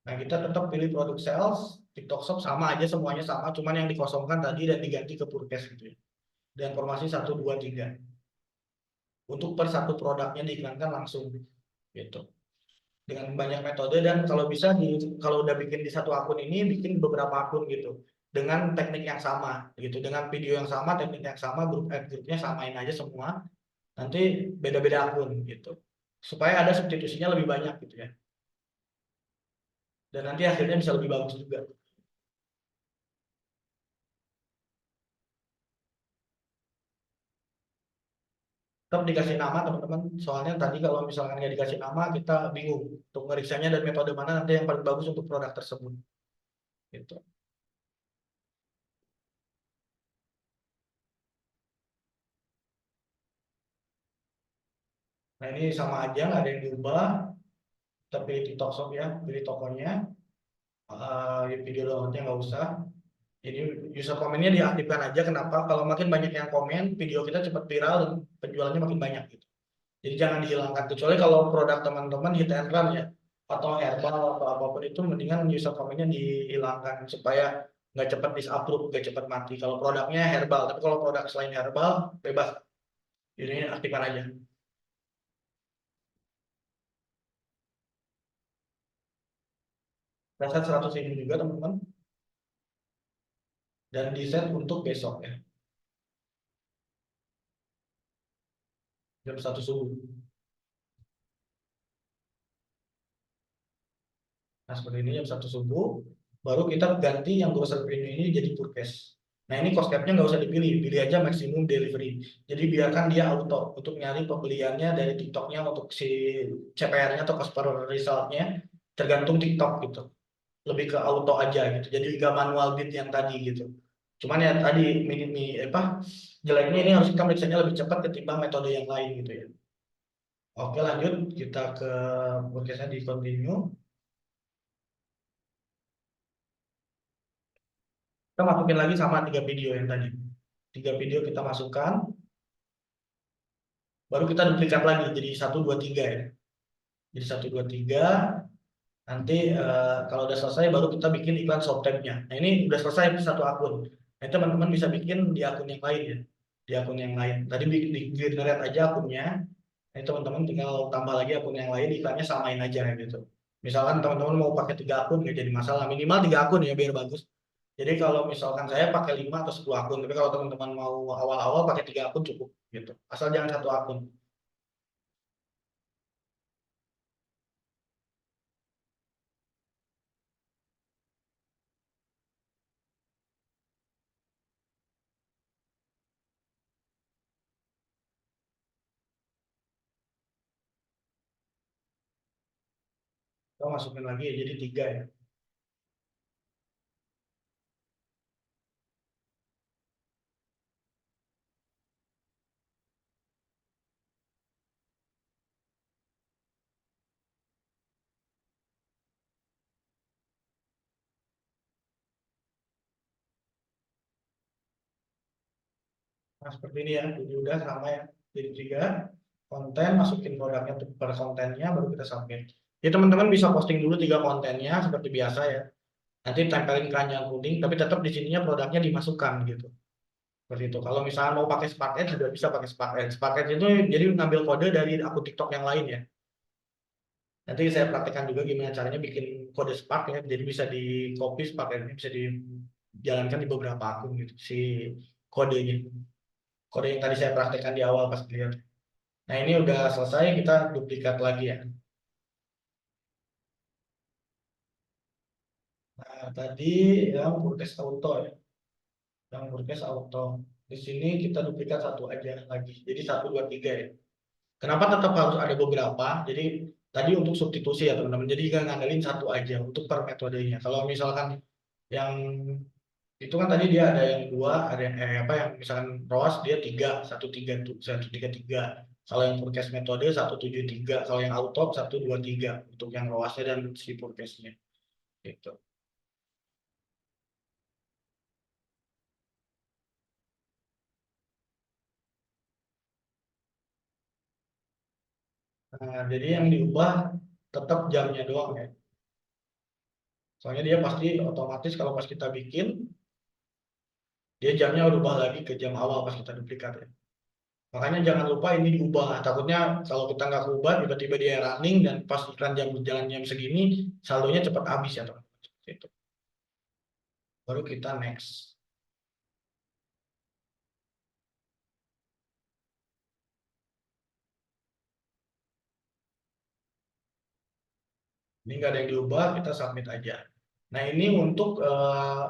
Nah kita tetap pilih produk sales, TikTok Shop sama aja, semuanya sama, cuman yang dikosongkan tadi dan diganti ke forecast gitu ya. Dan formasi 1, 2, 3 untuk per satu produknya diiklankan langsung gitu, dengan banyak metode. Dan kalau bisa kalau udah bikin di satu akun ini bikin beberapa akun gitu dengan teknik yang sama gitu, dengan video yang sama, teknik yang sama, grupnya samain aja semua, nanti beda-beda akun gitu supaya ada substitusinya lebih banyak gitu ya, dan nanti hasilnya bisa lebih bagus juga. Tetap dikasih nama teman-teman, soalnya tadi kalau misalkan nggak dikasih nama kita bingung untuk meriksanya dan metode mana nanti yang paling bagus untuk produk tersebut gitu. Nah ini sama aja, nggak ada yang diubah, tapi TikTok Shop ya, pilih tokonya, video downloadnya nggak usah. Jadi user komennya diaktifkan aja. Kenapa? Kalau makin banyak yang komen, video kita cepat viral dan penjualannya makin banyak gitu. Jadi jangan dihilangkan. Kecuali kalau produk teman-teman hit and run ya, atau herbal atau apapun itu, mendingan user komennya dihilangkan supaya nggak cepat disapprove, nggak cepat mati. Kalau produknya herbal, tapi kalau produk selain herbal bebas. Ini aktifkan aja. Preset 100 ribu juga teman-teman, dan di set untuk besok ya, jam 1 subuh. Nah seperti ini jam 1 subuh, baru kita ganti yang grocery ini jadi forecast. Nah ini cost cap-nya nggak usah dipilih, pilih aja maximum delivery. Jadi biarkan dia auto untuk nyari pembeliannya dari TikToknya untuk si CPR-nya atau cost per result-nya tergantung TikTok gitu. Lebih ke auto aja gitu. Jadi nggak manual bid yang tadi gitu. Cuman ya tadi jeleknya ini harus kita meriksanya lebih cepat ketimbang metode yang lain gitu ya. Oke lanjut kita ke podcastnya di continue. Kita masukin lagi sama 3 video yang tadi. 3 video kita masukkan, baru kita duplikat lagi jadi 1, 2, 3 ya. Jadi 1, 2, 3. Nanti kalau udah selesai baru kita bikin iklan shop tab-nya. Nah ini udah selesai satu akun. Nah teman-teman bisa bikin di akun yang lain ya. Di akun yang lain. Tadi di generate aja akunnya. Nah teman-teman tinggal tambah lagi akun yang lain, iklannya samain aja gitu. Misalkan teman-teman mau pakai 3 akun nggak jadi masalah. Minimal 3 akun ya biar bagus. Jadi kalau misalkan saya pakai 5 atau 10 akun, tapi kalau teman-teman mau awal-awal pakai 3 akun cukup gitu. Asal jangan 1 akun. Kita masukin lagi ya, jadi 3 ya. Nah, seperti ini ya. Jadi udah sama ya. Jadi 3 konten, masukin produknya per kontennya, baru kita submit. Jadi teman-teman bisa posting dulu 3 kontennya seperti biasa ya. Nanti tempelin keranjang kuning, tapi tetap di sininya produknya dimasukkan gitu. Seperti itu. Kalau misalnya mau pakai Spark Ads juga bisa pakai Spark Ads. Spark Ads itu jadi ngambil kode dari akun TikTok yang lain ya. Nanti saya praktekkan juga gimana caranya bikin kode Spark ya. Jadi bisa di copy Spark Ads, bisa dijalankan di beberapa akun gitu si kodenya. Kode yang tadi saya praktekkan di awal pas lihat. Nah ini udah selesai, kita duplikat lagi ya. Nah tadi yang Forecast Auto ya, yang Forecast Auto. Di sini kita duplikat satu aja lagi, jadi 1, 2, 3 ya. Kenapa tetap harus ada beberapa? Jadi tadi untuk substitusi ya teman-teman. Jadi kita ngandelin satu aja untuk per metodenya. Kalau misalkan yang itu kan tadi dia ada yang 2, ada yang apa yang misalkan ROAS dia 3, 1, 3, 1, 3, 3. Kalau yang forecast metode 1, 7, 3. Kalau yang auto 1, 2, 3 untuk yang ROAS-nya dan si forecast-nya. Gitu. Nah, jadi yang diubah tetap jamnya doang ya. Soalnya dia pasti otomatis kalau pas kita bikin, dia jamnya berubah lagi ke jam awal pas kita duplikat ya. Makanya jangan lupa ini diubah. Takutnya kalau kita nggak ubah, tiba-tiba dia running dan pas iklan jam jalan jam segini, saldonya cepat habis ya teman. Itu. Baru kita next. Ini nggak ada yang diubah, kita submit aja. Nah ini untuk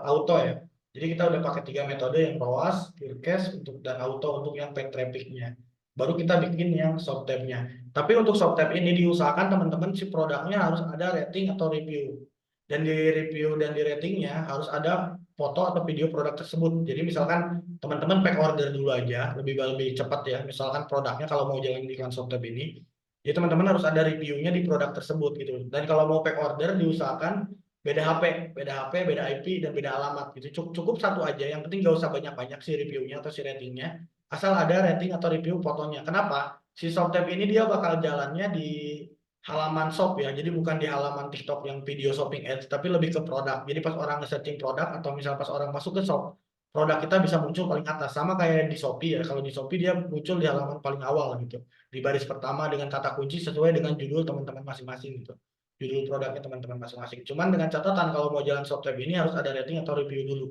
auto ya. Jadi kita udah pakai 3 metode yang ROAS, Forecast untuk dan auto untuk yang paid traffic-nya. Baru kita bikin yang shop tab-nya. Tapi untuk shop tab ini diusahakan teman-teman si produknya harus ada rating atau review. Dan di review dan di ratingnya harus ada foto atau video produk tersebut. Jadi misalkan teman-teman pack order dulu aja, lebih cepat ya. Misalkan produknya kalau mau jalan di iklan shop tab ini, ya teman-teman harus ada reviewnya di produk tersebut gitu. Dan kalau mau pack order diusahakan beda HP, beda HP, beda IP dan beda alamat gitu. Cukup satu aja. Yang penting gak usah banyak-banyak si reviewnya atau si ratingnya. Asal ada rating atau review fotonya. Kenapa? Si Shoptab ini dia bakal jalannya di halaman shop ya. Jadi bukan di halaman TikTok yang video shopping ads, tapi lebih ke produk. Jadi pas orang nge-searching produk atau misal pas orang masuk ke shop, produk kita bisa muncul paling atas. Sama kayak di Shopee ya. Kalau di Shopee dia muncul di halaman paling awal gitu. Di baris pertama dengan kata kunci sesuai dengan judul teman-teman masing-masing gitu. Judul produknya teman-teman masing-masing. Cuman dengan catatan kalau mau jalan shop tab ini harus ada rating atau review dulu.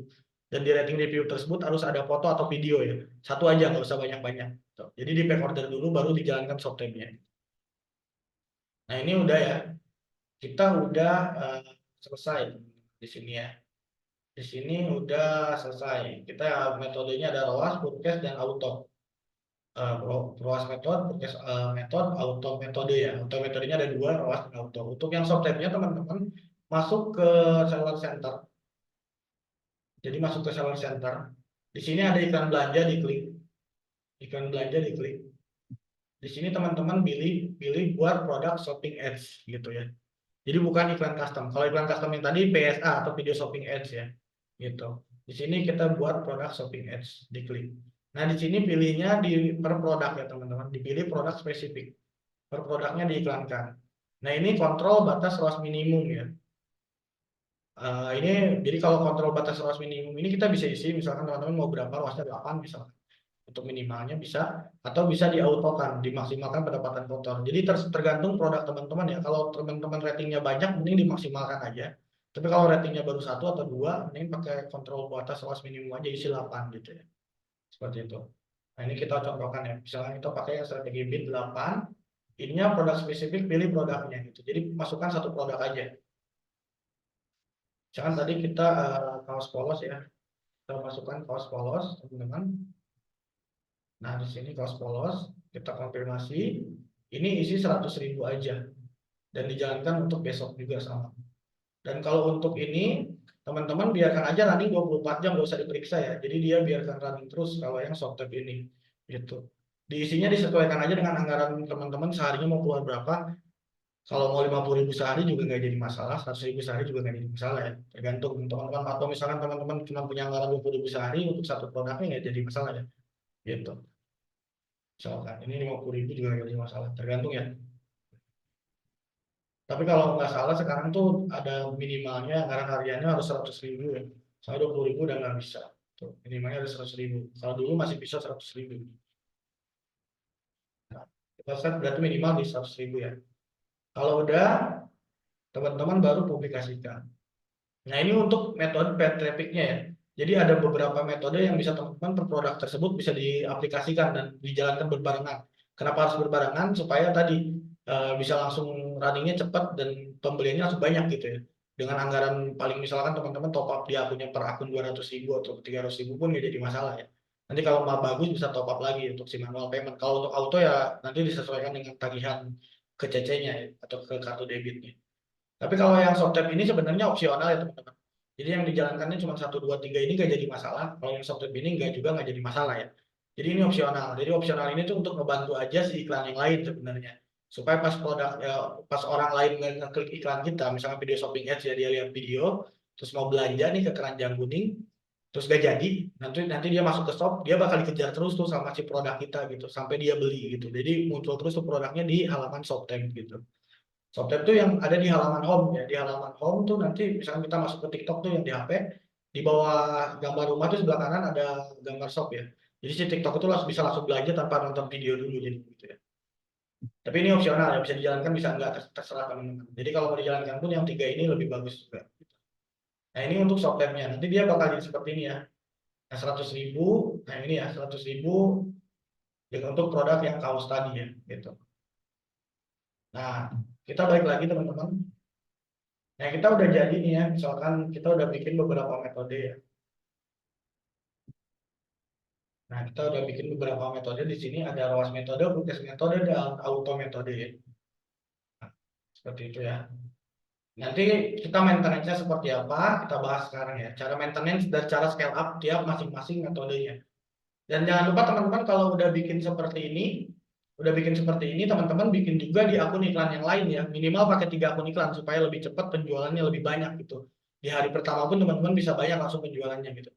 Dan di rating review tersebut harus ada foto atau video ya. Satu aja, nggak usah banyak-banyak. Jadi di pack order dulu baru dijalankan shop tab-nya. Nah ini udah ya, kita udah selesai di sini ya. Di sini udah selesai. Kita metodenya ada ROAS, forecast, dan auto. ROAS metode, forecast metode, auto metode ya. Auto metodenya ada dua, ROAS dan auto. Untuk yang soft tab-nya teman-teman masuk ke seller center. Jadi masuk ke seller center. Di sini ada iklan belanja, diklik. Iklan belanja diklik. Di sini teman-teman pilih buat produk shopping ads gitu ya. Jadi bukan iklan custom. Kalau iklan custom yang tadi PSA atau video shopping ads ya. Gitu. Di sini kita buat produk shopping ads, diklik. Nah, di sini pilihnya di per produk ya, teman-teman. Dipilih produk spesifik. Per produknya diiklankan. Nah, ini kontrol batas ROAS minimum ya. Ini jadi kalau kontrol batas ROAS minimum ini kita bisa isi, misalkan teman-teman mau berapa, ROASnya 8 misalkan. Untuk minimalnya bisa, atau bisa diautokan, dimaksimalkan pendapatan kotor. Jadi tergantung produk teman-teman ya. Kalau teman-teman ratingnya banyak, mending dimaksimalkan aja. Tapi kalau ratingnya baru 1 atau 2, mending pakai kontrol batas ROAS minimum aja, isi 8 gitu ya. Seperti itu. Nah, ini kita contohkan ya. Misalnya kita pakai yang strategi bid 8, ininya produk spesifik, pilih produknya gitu. Jadi masukkan satu produk aja. Misalkan tadi kita kaos polos ya. Kita masukkan kaos polos, teman-teman. Nah, di sini kaos polos, kita konfirmasi, ini isi 100.000 aja. Dan dijalankan untuk besok juga sama. Dan kalau untuk ini, teman-teman biarkan aja running 24 jam, nggak usah diperiksa ya. Jadi dia biarkan running terus kalau yang soft tab ini. Gitu. Diisinya disesuaikan aja dengan anggaran teman-teman seharinya mau keluar berapa. Kalau mau 50.000 sehari juga nggak jadi masalah, 100.000 sehari juga nggak jadi masalah ya. Tergantung teman-teman, atau misalkan teman-teman cuma punya anggaran 20.000 sehari untuk satu produknya nggak jadi masalah ya. Gitu. Misalkan ini 50.000 juga nggak jadi masalah, tergantung ya. Tapi kalau nggak salah sekarang tuh ada minimalnya anggaran hariannya harus 100.000 ya. Soalnya 20.000 udah nggak bisa. Tuh, minimalnya harus 100.000. Kalau dulu masih bisa 100.000. Nah, kita set berarti minimal di 100.000 ya. Kalau udah, teman-teman baru publikasikan. Nah, ini untuk metode paid traffic-nya ya. Jadi ada beberapa metode yang bisa teman-teman per produk tersebut bisa diaplikasikan dan dijalankan berbarengan. Kenapa harus berbarengan? Supaya tadi bisa langsung runningnya cepat dan pembeliannya langsung banyak gitu ya. Dengan anggaran paling misalkan teman-teman top up di akunnya per akun 200.000 atau 300.000 pun nggak jadi masalah ya. Nanti kalau mau bagus bisa top up lagi untuk si manual payment. Kalau untuk auto ya nanti disesuaikan dengan tagihan ke CC-nya ya, atau ke kartu debitnya. Tapi kalau yang soft tap ini sebenarnya opsional ya teman-teman. Jadi yang dijalankannya cuma 1, 2, 3 ini nggak jadi masalah. Kalau yang soft tap ini nggak jadi masalah ya. Jadi ini opsional. Jadi opsional ini tuh untuk ngebantu aja si iklan yang lain sebenarnya. Supaya pas produk pas orang lain ngeklik iklan kita, misalnya video shopping ads ya, dia lihat video, terus mau belanja nih ke keranjang kuning, terus gak jadi, nanti dia masuk ke shop, dia bakal dikejar terus tuh sama si produk kita gitu, sampai dia beli gitu. Jadi muncul terus tuh produknya di halaman shop tab gitu. Shoptab tuh yang ada di halaman home ya. Di halaman home tuh nanti misalnya kita masuk ke TikTok tuh yang di HP, di bawah gambar rumah tuh sebelah kanan ada gambar shop ya. Jadi si TikTok itu bisa langsung belanja tanpa nonton video dulu jadi gitu ya. Tapi ini opsional ya, bisa dijalankan bisa enggak, terserah teman-teman. Jadi kalau mau dijalankan pun yang 3 ini lebih bagus juga. Nah, ini untuk Shoptab-nya. Nanti dia bakal jadi seperti ini ya. Nah, 100.000, nah ini ya 100.000 untuk produk yang kaos tadi ya gitu. Nah, kita balik lagi teman-teman. Nah, kita udah jadi nih ya, misalkan kita udah bikin beberapa metode ya. Nah, kita udah bikin beberapa metode di sini, ada ROAS metode, forecast metode, dan auto metode ya. Nah, seperti itu ya. Nanti kita maintenance-nya seperti apa, kita bahas sekarang ya. Cara maintenance dan cara scale up tiap masing-masing metodenya. Dan jangan lupa teman-teman kalau udah bikin seperti ini, teman-teman bikin juga di akun iklan yang lain ya. Minimal pakai 3 akun iklan supaya lebih cepat penjualannya lebih banyak gitu. Di hari pertama pun teman-teman bisa banyak langsung penjualannya gitu.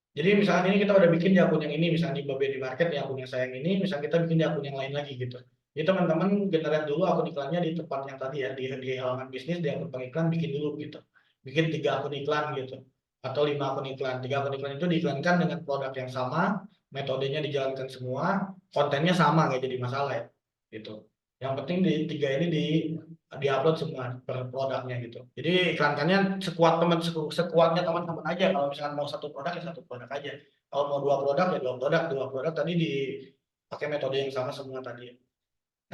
Jadi misalnya ini kita udah bikin di akun yang ini, misalnya di Babe di Market, di akun yang saya yang ini, misalnya kita bikin di akun yang lain lagi gitu. Jadi teman-teman generate dulu akun iklannya di tempat yang tadi ya, di halaman bisnis, di akun pengiklan, bikin dulu gitu. Bikin 3 akun iklan gitu. Atau 5 akun iklan. 3 akun iklan itu diiklankan dengan produk yang sama, metodenya dijalankan semua, kontennya sama, nggak jadi masalah ya. Gitu. Yang penting di 3 ini di-upload semua per produknya gitu. Jadi iklankannya sekuatnya teman-teman aja. Kalau misalkan mau satu produk ya satu produk aja. Kalau mau 2 produk ya 2 produk tadi dipakai metode yang sama semua tadi.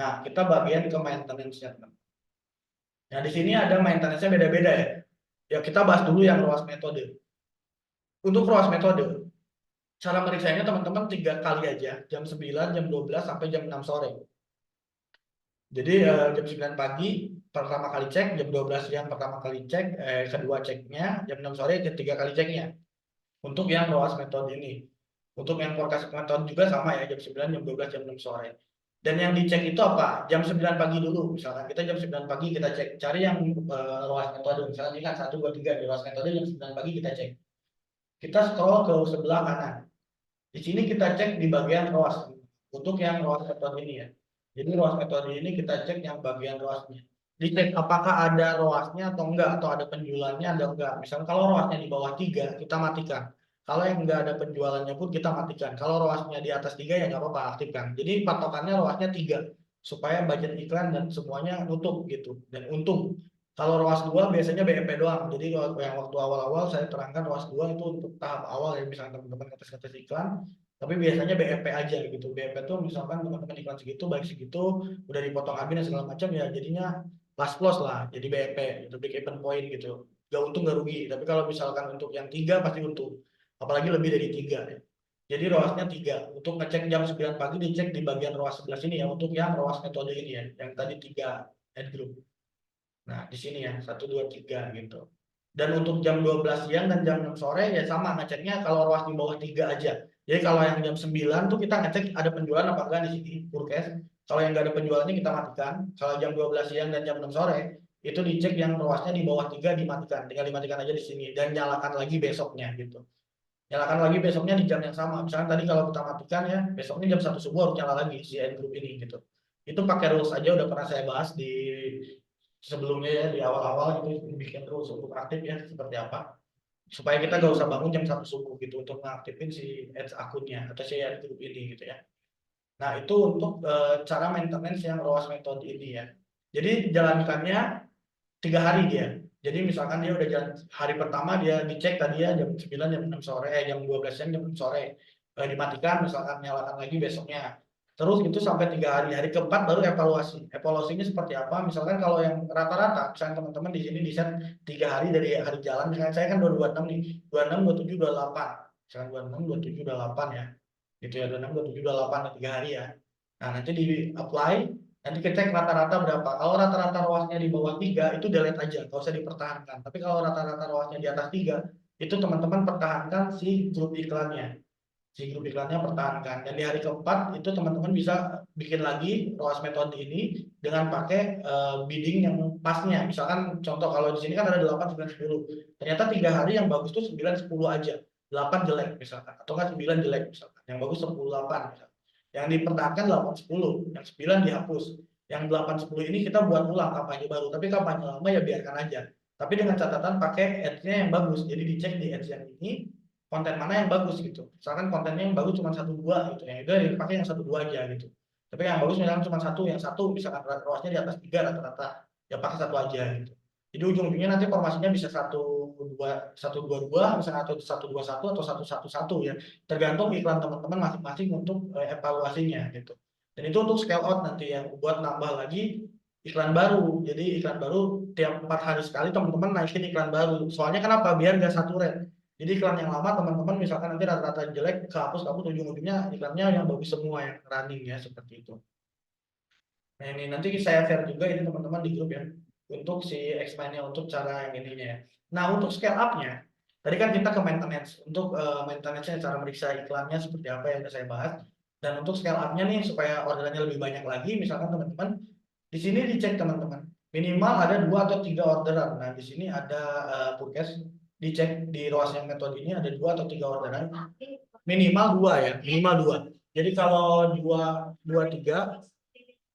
Nah, kita bagian ke maintenance-nya, teman. Nah, di sini ada maintenance-nya beda-beda ya. Ya kita bahas dulu yang ROAS metode. Untuk ROAS metode, cara meriksanya teman-teman 3 kali aja, jam 9, jam 12, sampai jam 6 sore. Jadi jam 9 pagi pertama kali cek, jam 12 siang pertama kali cek, kedua ceknya, jam 6 sore ketiga kali ceknya. Untuk yang ROAS metode ini. Untuk yang forecast metode juga sama ya, jam 9, jam 12, jam 6 sore. Dan yang dicek itu apa? Jam 9 pagi dulu. Misalkan kita jam 9 pagi kita cek, cari yang ROAS metode. Misalkan ini kan 1, 2, 3 di ROAS metode, jam 9 pagi kita cek. Kita scroll ke sebelah kanan. Di sini kita cek di bagian ROAS. Untuk yang ROAS metode ini ya. Jadi ROAS metode ini kita cek yang bagian ROAS-nya. Dicek apakah ada ROAS-nya atau enggak, atau ada penjualannya atau enggak. Misalnya kalau ROAS-nya di bawah 3, kita matikan. Kalau yang enggak ada penjualannya pun kita matikan. Kalau ROAS-nya di atas 3 ya nggak apa-apa, aktifkan. Jadi patokannya ROAS-nya 3 supaya budget iklan dan semuanya nutup gitu dan untung. Kalau ROAS 2 biasanya BEP doang. Jadi yang waktu awal-awal saya terangkan ROAS 2 itu untuk tahap awal ya, misalkan teman-teman ngetes iklan, tapi biasanya BEP aja gitu. BEP tuh misalkan teman-teman iklan segitu, baik segitu, udah dipotong admin dan segala macam ya jadinya last close lah, jadi BEP, itu break even point gitu. Gak untung gak rugi. Tapi kalau misalkan untuk yang 3 pasti untung. Apalagi lebih dari 3 ya. Jadi ROAS-nya 3. Untuk ngecek jam 9 pagi dicek di bagian ROAS sebelah sini ya, untuk yang ROAS metode ini ya, yang tadi 3 ad group. Nah, di sini ya, 1, 2, 3 gitu. Dan untuk jam 12 siang dan jam 6 sore ya sama, ngeceknya kalau ROAS di bawah 3 aja. Jadi kalau yang jam 9 tuh kita ngecek ada penjualan apa enggak di sini, forecast. Kalau yang enggak ada penjualannya kita matikan. Kalau jam 12 siang dan jam 6 sore, itu dicek yang ROAS-nya di bawah 3 dimatikan. Tinggal dimatikan aja di sini. Dan nyalakan lagi besoknya gitu. Nyalakan lagi besoknya di jam yang sama. Misalkan tadi kalau kita matikan ya, besoknya jam 1 subuh harus nyala lagi si ad group ini gitu. Itu pakai rules aja, udah pernah saya bahas di sebelumnya ya, di awal-awal itu bikin rules untuk aktif ya seperti apa. Supaya kita gak usah bangun jam 1 subuh gitu untuk ngaktifin si ads akunnya atau si ad group ini gitu ya. Nah, itu untuk cara maintenance yang ROAS method ini ya. Jadi jalankannya 3 hari dia. Jadi misalkan dia udah jalan hari pertama dia dicek tadi ya jam 9, jam 6 sore, jam 12 siang, jam 6 sore. Dimatikan, misalkan nyalakan lagi besoknya. Terus itu sampai 3 hari. Hari keempat baru evaluasi. Evaluasinya seperti apa? Misalkan kalau yang rata-rata, misalkan teman-teman di sini di set 3 hari dari hari jalan. Misalkan saya kan 26 nih, 26, 27, 28. Misalkan 26, 27, 28 ya. Gitu ya, 26, 27, 28 ya, 3 hari ya. Nah, nanti di apply, nanti kita cek rata-rata berapa. Kalau rata-rata ROAS-nya di bawah 3, itu delete aja, nggak usah dipertahankan. Tapi kalau rata-rata ROAS-nya di atas 3, itu teman-teman pertahankan si grup iklannya. Si grup iklannya pertahankan. Dan di hari keempat, itu teman-teman bisa bikin lagi ROAS metode ini dengan pakai bidding yang pasnya. Misalkan contoh kalau di sini kan ada 8, 9, 10. Ternyata 3 hari yang bagus tuh 9, 10 aja. 8 jelek misalkan. Atau kan 9 jelek misalkan. Yang bagus 10, 8 misalkan. Yang dipertahankan 8, 10. Yang 9 dihapus. Yang 8, 10 ini kita buat ulang kampanye baru. Tapi kampanye lama ya biarkan aja. Tapi dengan catatan pakai ads-nya yang bagus. Jadi dicek di ads yang ini konten mana yang bagus gitu. Misalkan kontennya yang bagus cuma 1, 2 gitu. Ya udah dipakai yang 1, 2 aja gitu. Tapi yang bagus misalkan cuma 1, yang 1 misalkan ROAS-nya di atas 3 rata-rata. Ya pakai 1 aja gitu. Jadi ujung-ujungnya nanti formasinya bisa 1, 2, 1, 2, 2 misalnya, atau 1, 2, 1 atau 1, 1, 1 ya. Tergantung iklan teman-teman masing-masing untuk evaluasinya gitu. Dan itu untuk scale out nanti yang buat nambah lagi iklan baru. Jadi iklan baru tiap 4 hari sekali teman-teman naikin iklan baru. Soalnya kenapa? Biar nggak saturate. Jadi iklan yang lama teman-teman misalkan nanti rata-rata jelek kehapus, ujung-ujungnya iklannya yang bagus semua yang running ya, seperti itu. Nah, ini nanti saya share juga ini teman-teman di grup ya, untuk si X-Mine-nya, untuk cara yang ininya ya. Nah, untuk scale up-nya, tadi kan kita ke maintenance. Untuk maintenance-nya, cara meriksa iklannya seperti apa yang saya bahas. Dan untuk scale up-nya nih, supaya orderannya lebih banyak lagi, misalkan teman-teman, di sini dicek teman-teman, minimal ada 2 atau 3 orderan. Nah, di sini ada forecast, dicek di ROAS yang metode ini ada 2 atau 3 orderan. Minimal 2 ya, minimal 2. Jadi kalau 2, 2, 3,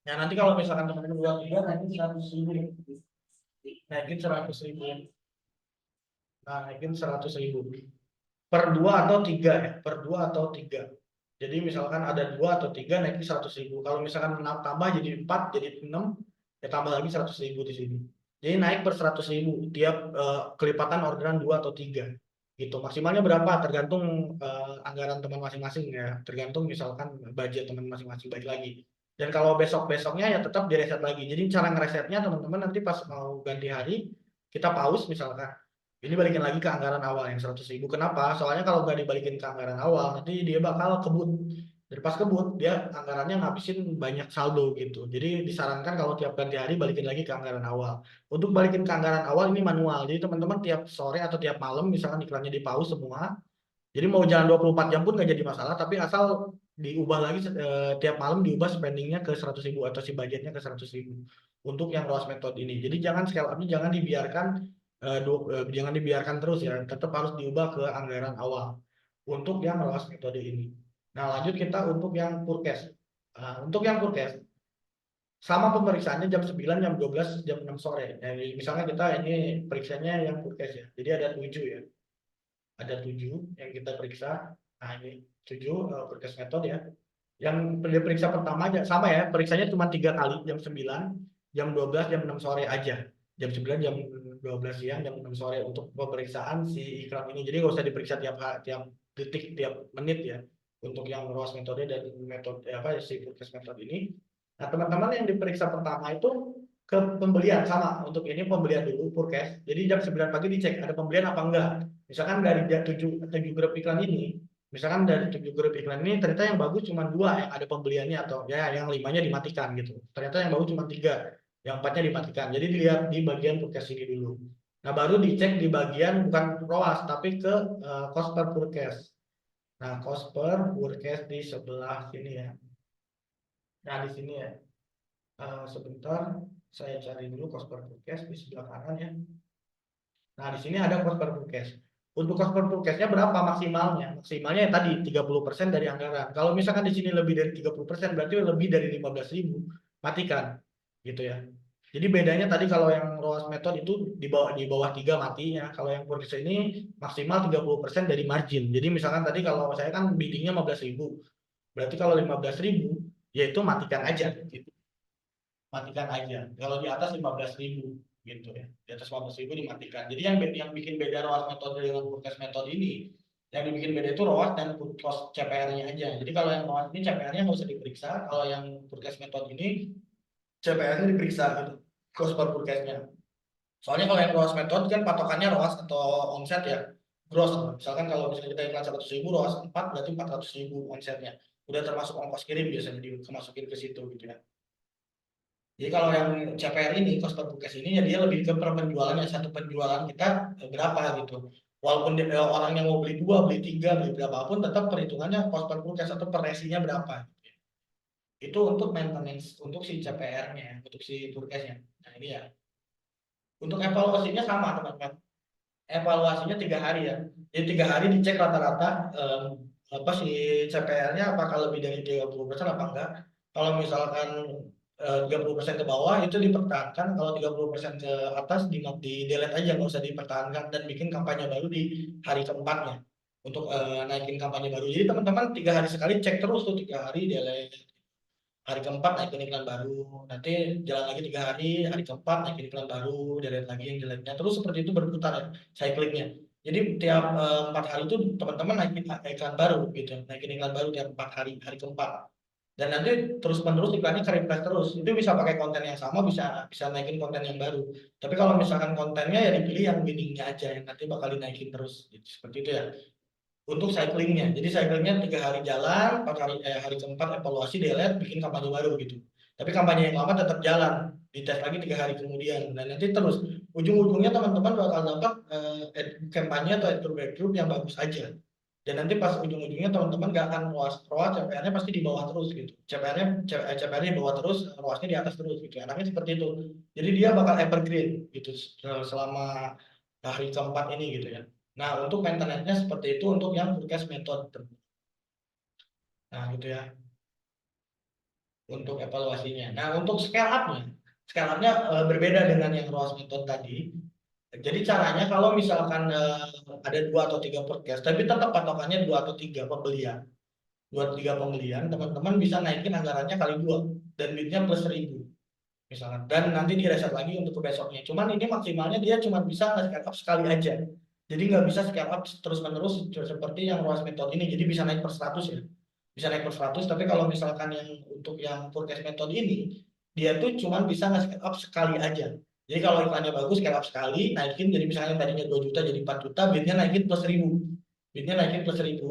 ya nanti kalau misalkan teman-teman 2, 3 naikin 100.000. Naikin 100.000. Nah, naikin 100.000. Per 2 atau 3 ya, per 2 atau 3. Jadi misalkan ada 2 atau 3 naikin 100.000. Kalau misalkan tambah jadi 4, jadi 6, ya tambah lagi 100.000 di sini. Jadi naik per 100.000 tiap kelipatan orderan 2 atau 3. Gitu. Maksimalnya berapa? Tergantung anggaran teman masing-masing ya. Tergantung misalkan budget teman masing-masing, baik lagi. Dan kalau besok-besoknya ya tetap direset lagi. Jadi cara ngeresetnya teman-teman nanti pas mau ganti hari, kita pause misalkan. Ini balikin lagi ke anggaran awal yang 100.000. Kenapa? Soalnya kalau nggak dibalikin ke anggaran awal, nanti dia bakal kebut. Dari pas kebut, dia anggarannya ngabisin banyak saldo gitu. Jadi disarankan kalau tiap ganti hari balikin lagi ke anggaran awal. Untuk balikin ke anggaran awal ini manual. Jadi teman-teman tiap sore atau tiap malam, misalkan iklannya di pause semua, jadi mau jalan 24 jam pun nggak jadi masalah, tapi asal diubah lagi tiap malam diubah spendingnya ke 100.000 atau si budgetnya ke 100.000 untuk yang ROAS method ini. Jadi jangan scale up-nya jangan dibiarkan jangan dibiarkan terus ya, tetap harus diubah ke anggaran awal untuk yang ROAS metode ini. Nah lanjut kita untuk yang forecast. Untuk yang forecast sama pemeriksaannya jam 9, jam 12, jam 6 sore. Nah, misalnya kita ini periksanya yang forecast ya. Jadi ada 7 ya. Ada 7 yang kita periksa. Nah ini 7 forecast method ya. Yang periksa pertama aja sama ya, periksanya cuma 3 kali, jam 9, jam 12, jam 6 sore aja. Jam 9, jam 12 siang, jam 6 sore untuk pemeriksaan si iklan ini. Jadi nggak usah diperiksa tiap detik, tiap menit ya. Untuk yang ROAS metode dan metode apa si forecast method ini. Nah, teman-teman yang diperiksa pertama itu ke pembelian sama. Untuk ini pembelian dulu forecast. Jadi jam 9 pagi dicek ada pembelian apa enggak. Misalkan dari 7 grup iklan ini, misalkan dari 7 grup iklan ini ternyata yang bagus cuma 2 yang ada pembeliannya atau ya yang 5-nya dimatikan gitu. Ternyata yang bagus cuma 3, yang 4-nya dimatikan. Jadi dilihat di bagian forecast ini dulu. Nah, baru dicek di bagian bukan ROAS tapi ke cost per forecast. Nah, cost per forecast di sebelah sini ya. Nah, di sini ya. Sebentar saya cari dulu cost per forecast di sebelah kanan ya. Nah, di sini ada cost per forecast. Untuk cost per forecast-nya berapa maksimalnya? Maksimalnya yang tadi 30% dari anggaran. Kalau misalkan di sini lebih dari 30% berarti lebih dari 15.000, matikan. Gitu ya. Jadi bedanya tadi kalau yang ROAS method itu di bawah 3 matinya. Kalau yang forecast ini maksimal 30% dari margin. Jadi misalkan tadi kalau saya kan biddingnya 15.000. Berarti kalau 15.000 ya itu matikan aja gitu. Matikan aja. Kalau di atas 15.000 gitu ya. Di atas 15.000 dimatikan. Jadi yang bikin beda ROAS metode dengan forecast metode ini, yang dibikin beda itu ROAS dan cost CPR-nya aja. Jadi kalau yang ROAS ini CPR-nya nggak usah diperiksa, kalau yang forecast metode ini CPR-nya diperiksa gitu. Cost per forecast-nya. Soalnya kalau yang ROAS metode kan patokannya ROAS atau omset ya. Gross. Misalkan kalau misalnya kita iklan 100.000 ROAS 4 berarti 400.000 omsetnya. Udah termasuk ongkos kirim biasanya dimasukin ke situ gitu ya. Jadi kalau yang CPR ini, cost per bookcase ini, ya dia lebih ke per penjualannya. Satu penjualan kita berapa gitu. Walaupun orang yang mau beli 2, beli 3, beli berapapun, tetap perhitungannya cost per bookcase atau per resinya berapa. Itu untuk maintenance, untuk si CPR-nya, untuk si bookcase-nya. Nah ini ya. Untuk evaluasinya sama teman-teman. Evaluasinya 3 hari ya. Jadi 3 hari dicek rata-rata apa si CPR-nya apakah lebih dari 30% apa enggak. Kalau misalkan 30% ke bawah itu dipertahankan, kalau 30% ke atas di delete aja, nggak usah dipertahankan dan bikin kampanye baru di hari keempatnya untuk naikin kampanye baru. Jadi teman-teman 3 hari sekali cek terus tuh 3 hari delete. Hari keempat naikin iklan baru, nanti jalan lagi 3 hari, hari keempat naikin iklan baru, delete lagi yang jeleknya, terus seperti itu berputar ya, cyclingnya. Jadi tiap 4 hari itu teman-teman naikin iklan baru gitu, naikin iklan baru tiap 4 hari, hari keempat. Dan nanti terus menerus iklannya refresh terus. Itu bisa pakai konten yang sama, bisa bisa naikin konten yang baru. Tapi kalau misalkan kontennya ya dipilih yang biddingnya aja, yang nanti bakal dinaikin terus. Gitu. Seperti itu ya untuk cyclingnya. Jadi cyclingnya 3 hari jalan, 4 hari hari keempat evaluasi, delete, bikin kampanye baru gitu. Tapi kampanye yang lama tetap jalan, dites lagi 3 hari kemudian. Dan nanti terus ujung-ujungnya teman-teman bakal dapat kampanye atau tour group yang bagus aja. Dan nanti pas ujung-ujungnya teman-teman gak akan ROAS, CPR-nya pasti di bawah terus gitu. CPR-nya di bawah terus, ROAS-nya di atas terus gitu. Anaknya seperti itu. Jadi dia bakal evergreen gitu selama hari keempat ini gitu ya. Nah, untuk maintenance-nya seperti itu untuk yang forecast method. Nah, gitu ya. Untuk evaluasinya. Nah, untuk scale up-nya berbeda dengan yang ROAS method tadi. Jadi caranya kalau misalkan ada 2 atau 3 forecast, tapi tetap patokannya 2 atau 3 pembelian. 2 atau 3 pembelian, teman-teman bisa naikin anggarannya kali 2 dan bidnya plus 1.000 misalkan. Dan nanti direset lagi untuk ke besoknya. Cuman ini maksimalnya dia cuma bisa scale up sekali aja. Jadi nggak bisa scale up terus-menerus seperti yang ROAS method ini. Jadi bisa naik per 100 ya. Bisa naik per 100, tapi kalau misalkan yang untuk yang forecast method ini, dia tuh cuma bisa nge-scale up sekali aja. Jadi kalau iklannya bagus, scale up sekali, naikin jadi misalnya tadinya 2 juta jadi 4 juta, bidnya naikin plus 1000. Bidnya naikin plus 1000.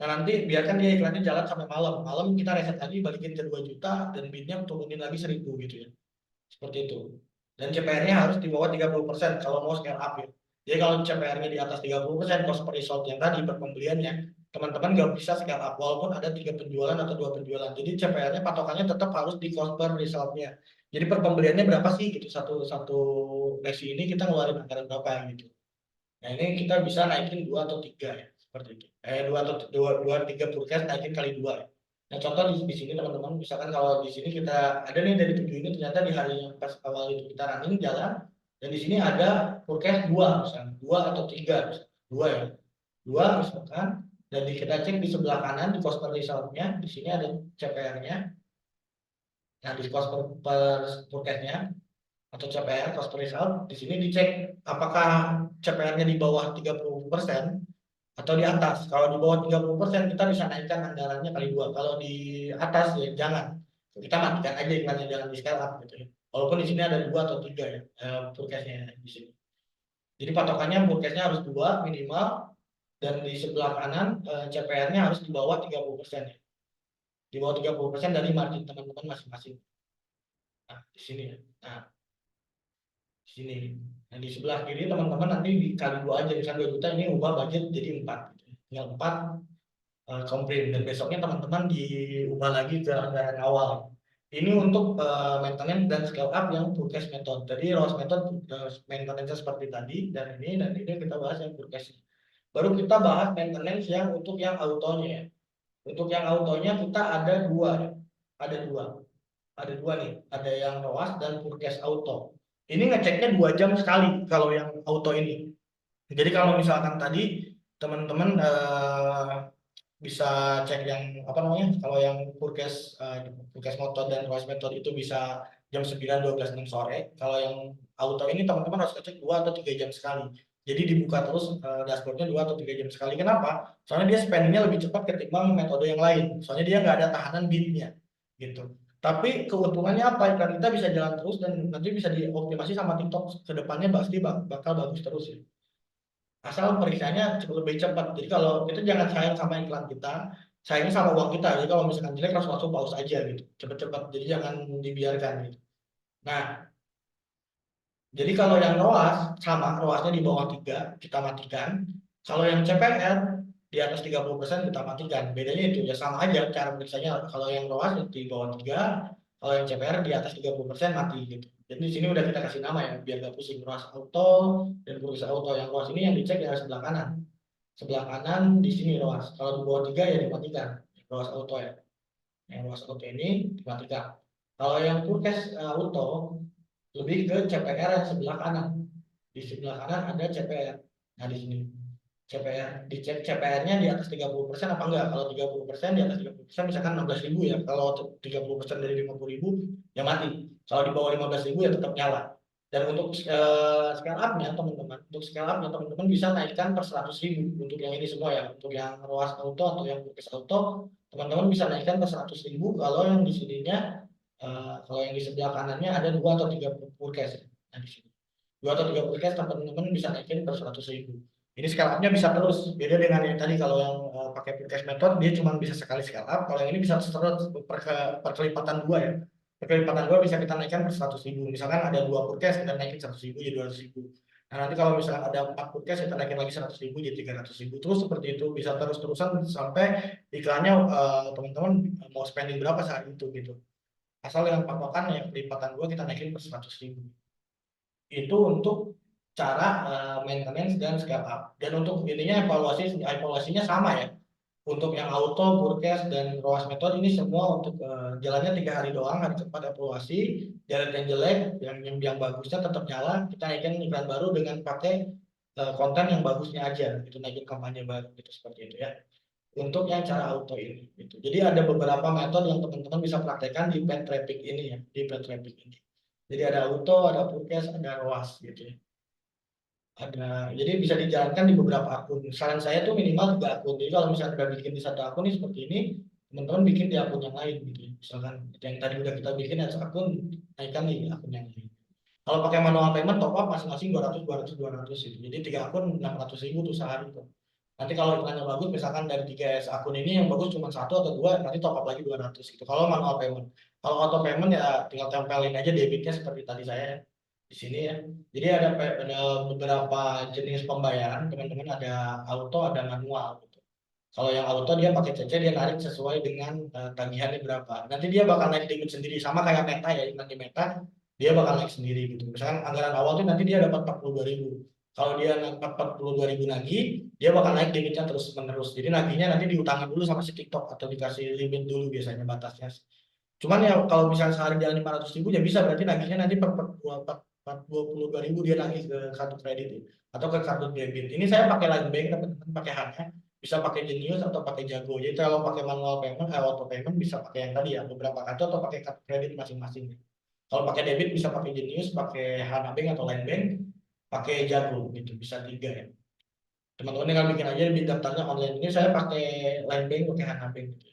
Nah nanti biarkan dia iklannya jalan sampai malam. Malam kita reset lagi, balikin ke 2 juta, dan bidnya turunin lagi 1000 gitu ya. Seperti itu. Dan CPR-nya harus di bawah 30% kalau mau scale up ya. Jadi kalau CPR-nya di atas 30%, cost per result yang tadi per pembeliannya, teman-teman nggak bisa scale up walaupun ada 3 penjualan atau 2 penjualan. Jadi CPR-nya patokannya tetap harus di cost per result-nya. Jadi per pembeliannya berapa sih gitu, satu resi ini kita ngeluarin anggaran berapa gitu. Nah ini kita bisa naikin 2 atau 3 ya, seperti itu. 2 atau 2, 3 forecast naikin kali 2 ya. Nah contoh di sini teman-teman, misalkan kalau di sini kita ada nih dari 7 ini ternyata di hari yang pas awal itu kita running jalan, dan di sini ada forecast 2 misalnya, 2 atau 3, 2 ya. 2 misalkan, dan kita cek di sebelah kanan di cost per result-nya, di sini ada CPR-nya. Nah di cost per forecast-nya atau CPR cost per result, di sini dicek apakah CPR-nya di bawah 30% atau di atas. Kalau di bawah 30% kita bisa naikkan anggarannya kali 2. Kalau di atas ya jangan. Kita matikan aja iklannya, jangan di scale up gitu ya. Walaupun di sini ada 2 atau 3 ya forecast-nya di sini. Jadi patokannya forecast-nya harus 2 minimal, dan di sebelah kanan CPR-nya harus di bawah 30% ya. Di bawah 30% dari margin teman-teman masing-masing. Nah, di sini ya. Nah, di sini. Nah, di sebelah kiri teman-teman nanti dikali 2 aja, misalnya 2 juta, ini ubah budget jadi 4 gitu. Tinggal 4 komplain, dan besoknya teman-teman diubah lagi ke anggaran awal. Ini untuk maintenance dan scale up yang forecast method. Jadi ROAS method maintenance seperti tadi, dan ini kita bahas yang forecast. Baru kita bahas maintenance yang untuk yang autonya ya. Untuk yang autonya kita ada 2 ya. Ada dua nih, ada yang ROAS dan forecast auto. Ini ngeceknya 2 jam sekali kalau yang auto ini. Jadi kalau misalkan tadi teman-teman bisa cek yang apa namanya, kalau yang forecast method dan ROAS method itu bisa jam 9, 12, 6 sore. Kalau yang auto ini teman-teman harus cek 2 atau 3 jam sekali. Jadi dibuka terus dashboardnya 2 atau 3 jam sekali. Kenapa? Soalnya dia spendingnya lebih cepat ketimbang metode yang lain. Soalnya dia nggak ada tahanan bidnya gitu. Tapi keuntungannya apa? Iklan kita bisa jalan terus dan nanti bisa dioptimasi sama TikTok ke depannya, pasti bakal bagus terus ya. Asal periksanya lebih cepat. Jadi kalau kita jangan sayang sama iklan kita, sayangnya sama uang kita. Jadi kalau misalkan jelek langsung pause aja gitu, cepet-cepet. Jadi jangan dibiarkan gitu. Nah, jadi kalau yang ROAS sama, ROASnya di bawah 3 kita matikan. Kalau yang CPR di atas 30% kita matikan. Bedanya itu ya, sama aja cara periksanya. Kalau yang ROAS di bawah 3, kalau yang CPR di atas 30% mati gitu. Jadi di sini udah kita kasih nama ya, biar gak pusing. ROAS auto dan forecast auto. Yang ROAS ini yang dicek ya sebelah kanan. Sebelah kanan di sini ROAS. Kalau di bawah 3 ya dimatikan. ROAS auto ya. Yang ROAS auto ini dimatikan. Kalau yang forecast auto lebih ke CPR yang sebelah kanan. Di sebelah kanan ada CPR. Nah, di sini CPR, dicek CPR-nya di atas 30% apa enggak. Kalau 30% di atas 30% misalkan 16.000 ya. Kalau 30% dari 50.000 ya mati. Kalau di bawah 15.000 ya tetap nyala. Dan untuk scale up-nya teman-teman, teman-teman bisa naikkan per 100.000 untuk yang ini semua ya. Untuk yang ROAS auto atau yang forecast auto, teman-teman bisa naikkan per 100.000 kalau yang di sininya kalau yang di sebelah kanannya ada 2 atau 3 forecast ya. Nah, di sini 2 atau 3 forecast teman-teman bisa naikin per 100.000. Ini scale up-nya bisa terus. Beda dengan yang tadi, kalau yang pakai forecast method dia cuma bisa sekali scale up. Kalau yang ini bisa terus perkelipatan 2 ya. Perkelipatan 2 bisa kita naikkan per 100.000. Misalkan ada 2 forecast kita naikin 100.000 jadi 200.000. Nah nanti kalau misalkan ada 4 forecast kita naikin lagi 100.000 jadi 300.000. Terus seperti itu bisa terus-terusan sampai iklannya teman-teman mau spending berapa saat itu gitu. Asal yang patokan yang pelipatan 2 kita naikin per 100.000. Itu untuk cara maintenance dan scale up. Dan untuk ininya evaluasinya sama ya. Untuk yang auto, forecast, dan ROAS method ini semua untuk jalannya 3 hari doang, hari keempat evaluasi. Jalan yang jelek, yang bagusnya tetap nyala, kita naikin iklan baru dengan pakai konten yang bagusnya aja. Itu naikin kampanye baru gitu, seperti itu ya. Untuk yang cara auto ini gitu. Jadi ada beberapa metode yang teman-teman bisa praktekkan di paid traffic ini ya, di paid traffic ini. Jadi ada auto, ada forecast, ada ROAS gitu ya. Jadi bisa dijalankan di beberapa akun. Saran saya tuh minimal 3 akun. Jadi kalau misalnya udah bikin di satu akun ini seperti ini, teman-teman bikin di akun yang lain gitu. Misalkan yang tadi udah kita bikin yang akun, naikkan di akun yang lain. Kalau pakai manual payment top up masing-masing 200 gitu. Jadi 3 akun 600.000 tuh sehari tuh. Nanti kalau iklannya bagus, misalkan dari 3 akun ini yang bagus cuma satu atau dua, nanti top up lagi 200 gitu. Kalau manual payment. Kalau auto payment ya tinggal tempelin aja debitnya seperti tadi saya ya, di sini ya. Jadi ada beberapa jenis pembayaran, teman-teman, ada auto, ada manual gitu. Kalau yang auto dia pakai CC, dia narik sesuai dengan tagihannya berapa. Nanti dia bakal naik debit sendiri, sama kayak Meta ya, nanti Meta dia bakal naik sendiri gitu. Misalkan anggaran awal tuh nanti dia dapat 42.000. Kalau dia dapat 42.000 lagi, dia bakal naik debitnya terus menerus. Jadi nagihnya nanti diutangin dulu sama si TikTok atau dikasih limit dulu biasanya batasnya. Cuman ya kalau misalnya sehari jalan 500.000 ya bisa, berarti nagihnya nanti per 22.000 dia nagih ke kartu kredit ya, atau ke kartu debit. Ini saya pakai Line Bank, teman-teman, pakai HANA, bisa pakai Genius atau pakai Jago. Jadi kalau pakai manual payment, auto payment bisa pakai yang tadi ya, beberapa kartu atau pakai kartu kredit masing-masing. Kalau pakai debit bisa pakai Genius, pakai HANA Bank atau Line Bank, pakai Jago gitu, bisa 3 ya. Teman-teman tinggal bikin aja di daftarnya online. Ini saya pakai Line Bank, pakai HANA Bank gitu.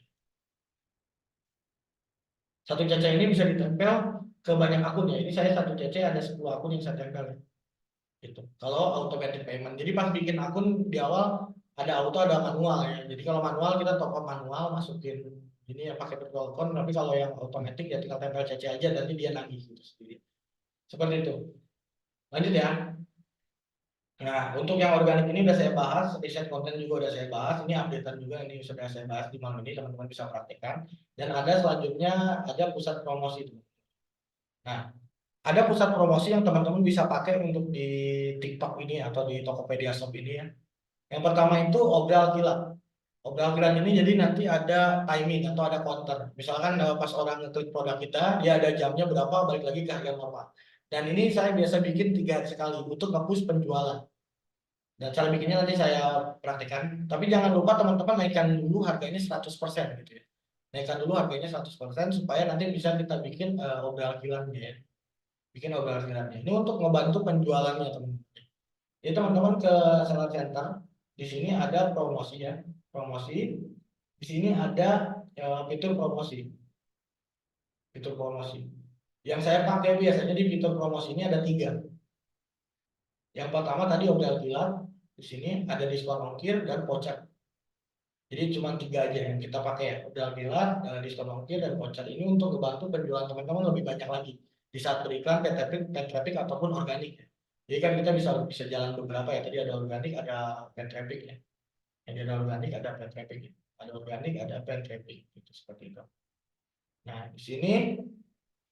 Satu CC ini bisa ditempel ke banyak akun ya. Ini saya satu CC ada 10 akun yang saya tempel ya. Gitu. Kalau automatic payment. Jadi pas bikin akun di awal ada auto, ada manual ya. Jadi kalau manual kita top up manual, masukin ini ya pakai virtual account. Tapi kalau yang automatic ya tinggal tempel CC aja, nanti dia nagih gitu sendiri. Seperti itu. Lanjut ya. Nah, untuk yang organik ini udah saya bahas, riset konten juga udah saya bahas, ini updatean juga, ini sudah saya bahas di malam ini, teman-teman bisa praktekkan. Dan ada selanjutnya, ada pusat promosi. Nah, ada pusat promosi yang teman-teman bisa pakai untuk di TikTok ini atau di Tokopedia Shop ini ya. Yang pertama itu obral kilat. Obral kilat ini jadi nanti ada timing atau ada counter. Misalkan pas orang ngeklik produk kita, dia ada jamnya berapa, balik lagi ke harga normal. Dan ini saya biasa bikin 3 hari sekali untuk nge-push penjualan. Dan cara bikinnya nanti saya praktekkan. Tapi jangan lupa teman-teman naikkan dulu harganya 100% gitu ya. Naikkan dulu harganya 100% supaya nanti bisa kita bikin obral kilatnya ya. Bikin obral kilatnya. Ini untuk membantu penjualannya teman-teman. Jadi teman-teman ke seller center. Di sini ada promosi ya. Promosi. Di sini ada fitur promosi. Fitur promosi. Yang saya pakai biasanya di fitur promosi ini ada 3. Yang pertama tadi obral kilat. Di sini ada diskon ongkir dan voucher. Jadi cuma 3 aja yang kita pakai ya, modal kilat, diskon ongkir, dan voucher. Ini untuk membantu penjualan teman-teman lebih banyak lagi di saat beriklan, paid traffic ataupun organik ya. Jadi kan kita bisa jalan beberapa ya. Tadi ada organik, ada paid traffic ya. Jadi ada organik, ada paid traffic ya. Ada organik, ada paid traffic itu seperti itu. Nah, di sini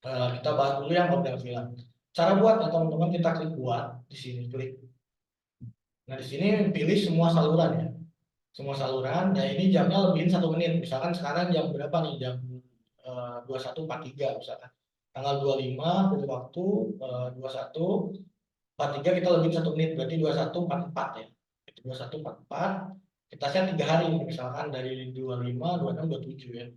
kita bahas dulu yang modal kilat. Cara buat teman-teman, kita klik buat di sini, klik. Nah, di sini pilih semua saluran ya. Semua saluran. Nah, ini jamnya lebihin 1 menit. Misalkan sekarang jam berapa nih? Jam 21.43 misalkan. Tanggal 25 pilih waktu 21.43 kita lebihin 1 menit, berarti 21.44 ya. 21.44 kita set 3 hari misalkan dari 25, 26, 27 ya.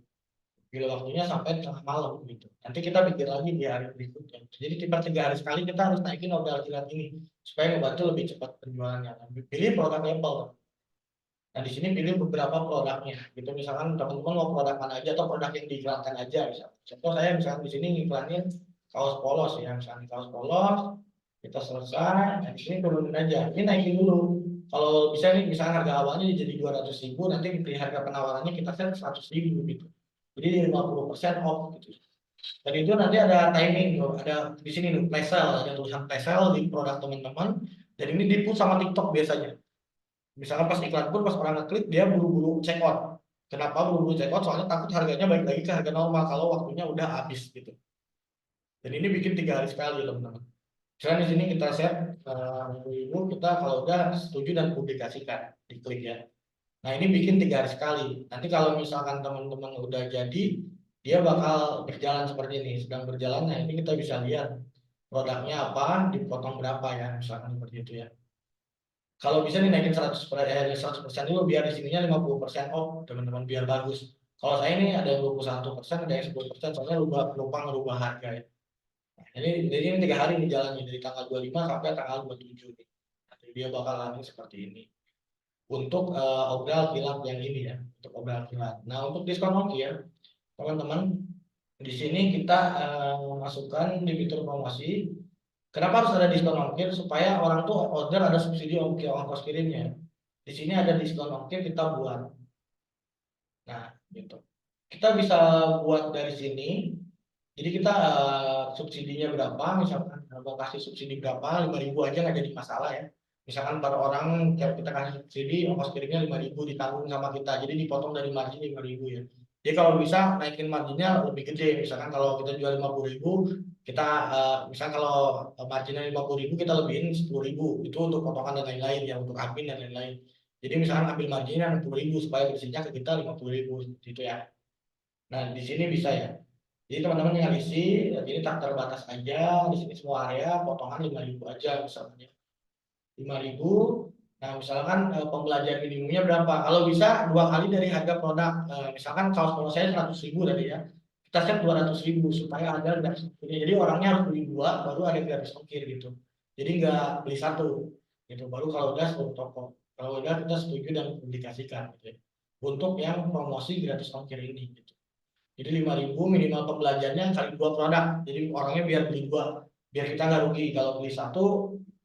Pilih waktunya sampai tengah malam gitu. Nanti kita pikir lagi di hari berikutnya. Jadi tiap 3 hari sekali kita harus naikin modal kilat ini supaya membantu lebih cepat penjualannya. Pilih produk Apple. Nah, di sini pilih beberapa produknya. Gitu, misalkan teman-teman mau produk mana aja atau produk yang diiklankan aja. Contoh saya misalkan di sini ngiklanin kaos polos ya, misalkan kaos polos, kita selesai. Nah, di sini turunin aja. Ini naikin dulu. Kalau bisa nih, misalkan harga awalnya jadi 200.000, nanti di harga penawarannya kita set 100.000 gitu. Jadi 50% off gitu. Dan itu nanti ada timing, ada di sini nih, flash sale, ada tulisan flash sale di produk teman-teman. Dan ini di-push sama TikTok biasanya. Misalkan pas iklan pun pas orang ngeklik dia buru-buru check out. Kenapa buru-buru check out? Soalnya takut harganya balik lagi ke harga normal kalau waktunya udah habis gitu. Dan ini bikin 3 hari sekali teman-teman. Misalkan di sini kita set minggu kita kalau udah setuju dan publikasikan, diklik ya. Nah, ini bikin 3 hari sekali. Nanti kalau misalkan teman-teman udah jadi, dia bakal berjalan seperti ini. Sedang berjalan, nah ini kita bisa lihat produknya apa, dipotong berapa ya, misalkan seperti itu ya. Kalau bisa dinaikin 100% dulu biar di sininya 50% off teman-teman, biar bagus. Kalau saya ini ada yang 21%, ada yang 10%, soalnya lupa ngerubah harga ya. Nah, jadi ini 3 hari nih jalannya dari tanggal 25 sampai tanggal 27 nih. Nanti dia bakal lari seperti ini. Untuk obral kilat yang ini ya, untuk obral kilat. Nah, untuk diskon ongkir, teman-teman, di sini kita masukkan di fitur promosi. Kenapa harus ada diskon ongkir? Supaya orang tuh order ada subsidi ongkir ongkos kirimnya. Di sini ada diskon ongkir kita buat. Nah, gitu. Kita bisa buat dari sini. Jadi kita subsidinya berapa? Misalkan mau kasih subsidi berapa? 5.000 aja nggak jadi masalah ya. Misalkan per orang kita kasih subsidi ongkos kirimnya 5.000 ditanggung sama kita. Jadi dipotong dari margin 5.000 ya. Jadi kalau bisa naikin marginnya lebih gede. Misalkan kalau kita jual 50.000, kita misalkan kalau marginnya 50.000 kita lebihin 10.000. Itu untuk potongan dan lain-lain ya, untuk admin dan lain-lain. Jadi misalkan ambil marginnya 60.000 supaya bersihnya ke kita 50.000 gitu ya. Nah, di sini bisa ya. Jadi teman-teman tinggal isi, ini tak terbatas aja, di sini semua area potongan 5.000 aja misalnya. 5.000. Nah, misalkan pembelajaran minimumnya berapa? Kalau bisa 2 kali dari harga produk. Misalkan kaos polo saya 100.000 tadi ya. Kita set 200.000 supaya ada gratis ongkirnya. Jadi orangnya harus beli 2 baru ada gratis ongkir gitu. Jadi nggak beli 1 gitu. Baru kalau udah seluruh toko. Kalau udah kita setuju dan publikasikan gitu ya. Untuk yang promosi gratis ongkir ini gitu. Jadi 5.000 minimal pembelajarannya kali 2 produk. Jadi orangnya biar beli 2. Biar kita nggak rugi. Kalau beli 1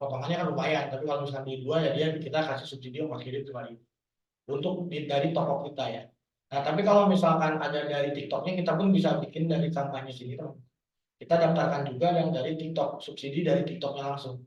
potongannya kan lumayan. Tapi kalau misalkan beli 2 ya dia kita kasih subsidi ongkos kirim 5.000. Untuk dari toko kita ya. Nah, tapi kalau misalkan ada dari TikToknya, kita pun bisa bikin dari kampanye sini, teman. Kita daftarkan juga yang dari TikTok, subsidi dari TikToknya langsung.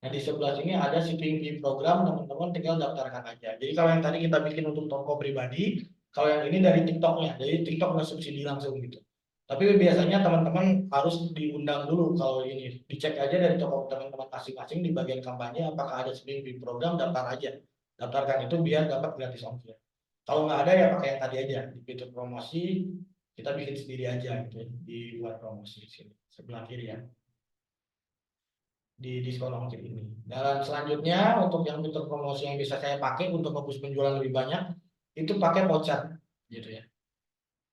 Nah, di sebelah sini ada shipping fee program, teman-teman tinggal daftarkan aja. Jadi kalau yang tadi kita bikin untuk toko pribadi, kalau yang ini dari TikToknya, jadi TikTok nggak subsidi langsung gitu. Tapi biasanya teman-teman harus diundang dulu kalau ini. Dicek aja dari toko teman-teman masing-masing di bagian kampanye, apakah ada shipping fee program, daftar aja. Daftarkan itu biar dapat gratis ongkir. Kalau nggak ada ya pakai yang tadi aja. Di fitur promosi, kita bikin sendiri aja gitu ya. Dibuat promosi di sini, sebelah kiri ya, di diskon ongkir ini. Dan selanjutnya untuk yang fitur promosi yang bisa saya pakai untuk ngebus penjualan lebih banyak itu pakai voucher gitu ya.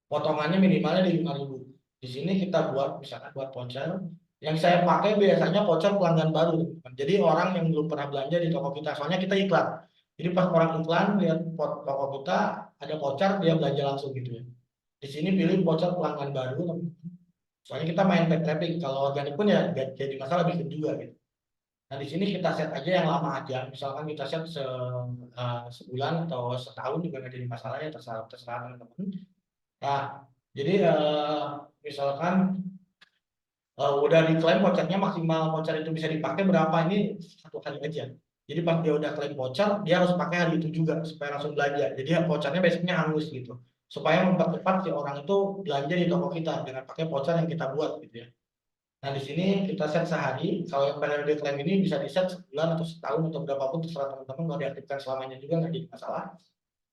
Potongannya minimalnya di 5.000. Di sini kita buat misalkan buat voucher. Yang saya pakai biasanya voucher pelanggan baru. Jadi orang yang belum pernah belanja di toko kita, soalnya kita iklan. Jadi pas orang iklan lihat toko kita ada voucher, dia belanja langsung gitu ya. Di sini pilih voucher pelanggan baru. Soalnya kita main paid traffic. Kalau organik pun ya jadi masalah bikin juga gitu. Nah, di sini kita set aja yang lama aja. Misalkan kita set sebulan atau setahun juga nggak jadi masalah ya, terserah terserah teman-teman. Nah, jadi misalkan udah diklaim vouchernya maksimal voucher itu bisa dipakai berapa, ini 1 kali aja. Jadi pas dia udah klaim voucher, dia harus pakai hari itu juga supaya langsung belanja. Jadi vouchernya besoknya hangus gitu. Supaya mempercepat si orang itu belanja di toko kita dengan pakai voucher yang kita buat gitu ya. Nah, di sini kita set sehari. Kalau yang periode klaim ini bisa di set sebulan atau setahun atau berapapun terserah teman-teman. Mau diaktifkan selamanya juga nggak jadi masalah.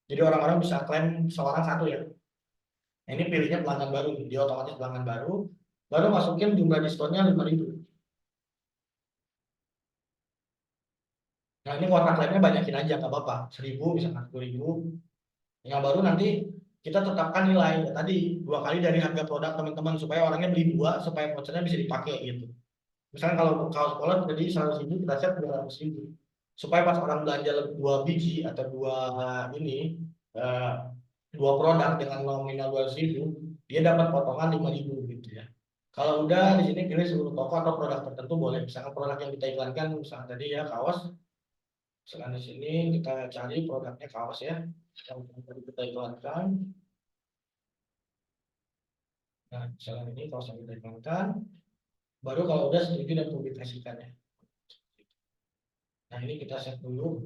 Jadi orang-orang bisa klaim seorang satu ya. Nah, ini pilihnya pelanggan baru, dia otomatis pelanggan baru. Baru masukin jumlah diskonnya 5.000. Nah, ini kuota klaimnya banyakin aja nggak apa-apa. 1.000 misalkan 10.000. Yang baru nanti kita tetapkan nilai ya, tadi 2 kali dari harga produk teman-teman supaya orangnya beli 2 supaya vouchernya bisa dipakai gitu. Misalnya kalau kaos polos jadi 100.000 kita set 200.000 supaya pas orang belanja 2 biji atau ini eh, 2 produk dengan nominal 200.000 dia dapat potongan 5.000 gitu ya. Kalau udah di sini pilih seluruh toko atau produk tertentu boleh. Misalkan produk yang kita iklankan misalnya tadi ya kaos. Misalkan di sini kita cari produknya kaos ya. Yang tadi kita iklankan. Nah, misalkan ini kaos yang kita iklankan. Baru kalau udah setuju dan publikasikan ya. Nah, ini kita set dulu.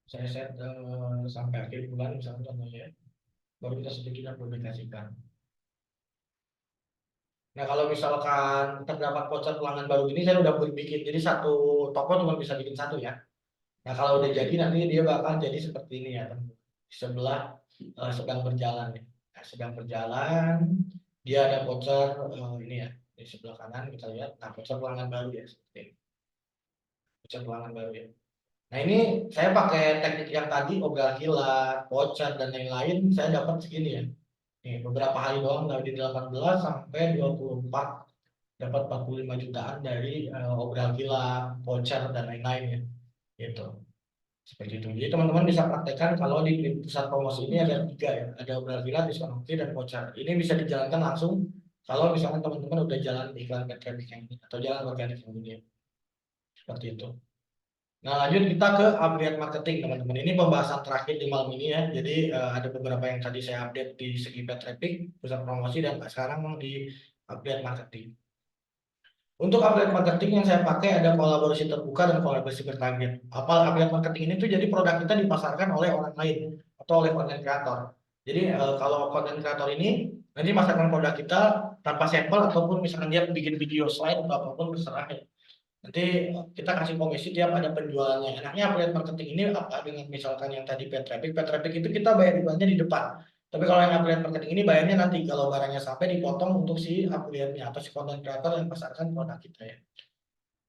Saya set sampai akhir bulan misalnya contohnya ya. Baru kita setuju dan publikasikan. Nah, kalau misalkan terdapat voucher pelanggan baru ini saya udah bikin. Jadi satu toko cuma bisa bikin satu ya. Nah, kalau udah jadi nanti dia bakal jadi seperti ini ya, teman. Di sebelah sedang berjalan ya. Nah, sedang berjalan, dia ada voucher ini ya. Di sebelah kanan kita lihat, nah voucher pelanggan baru ya seperti ini. Voucher pelanggan baru ya. Nah, ini saya pakai teknik yang tadi obral kilat, voucher dan lain-lain, saya dapat segini ya. Nih, beberapa hari doang dari 18 sampai 24 dapat 45 jutaan dari obral kilat, voucher dan lain-lain ya. Gitu. Seperti itu. Jadi teman-teman bisa praktekkan kalau di pusat promosi ini ada 3 ya, ada Brazila, diskon opsi, dan voucher. Ini bisa dijalankan langsung kalau misalkan teman-teman udah jalan iklan paid traffic yang ini atau jalan organik yang ini. Seperti itu. Nah, lanjut kita ke upgrade marketing, teman-teman. Ini pembahasan terakhir di malam ini ya. Jadi ada beberapa yang tadi saya update di segi paid traffic, pusat promosi, dan sekarang mau di upgrade marketing. Untuk upgrade marketing yang saya pakai ada kolaborasi terbuka dan kolaborasi bertarget. Apa upgrade marketing ini tuh jadi produk kita dipasarkan oleh orang lain atau oleh konten kreator. Jadi kalau konten kreator ini nanti masarkan produk kita tanpa sampel ataupun misalkan dia bikin video slide atau apapun terserah ya. Nanti kita kasih komisi tiap ada penjualannya. Enaknya upgrade marketing ini apa dengan misalkan yang tadi paid traffic itu kita bayar iklannya di depan. Tapi kalau yang affiliate marketing ini bayarnya nanti kalau barangnya sampai dipotong untuk si affiliate-nya atau si content creator yang pasarkan produk kita ya.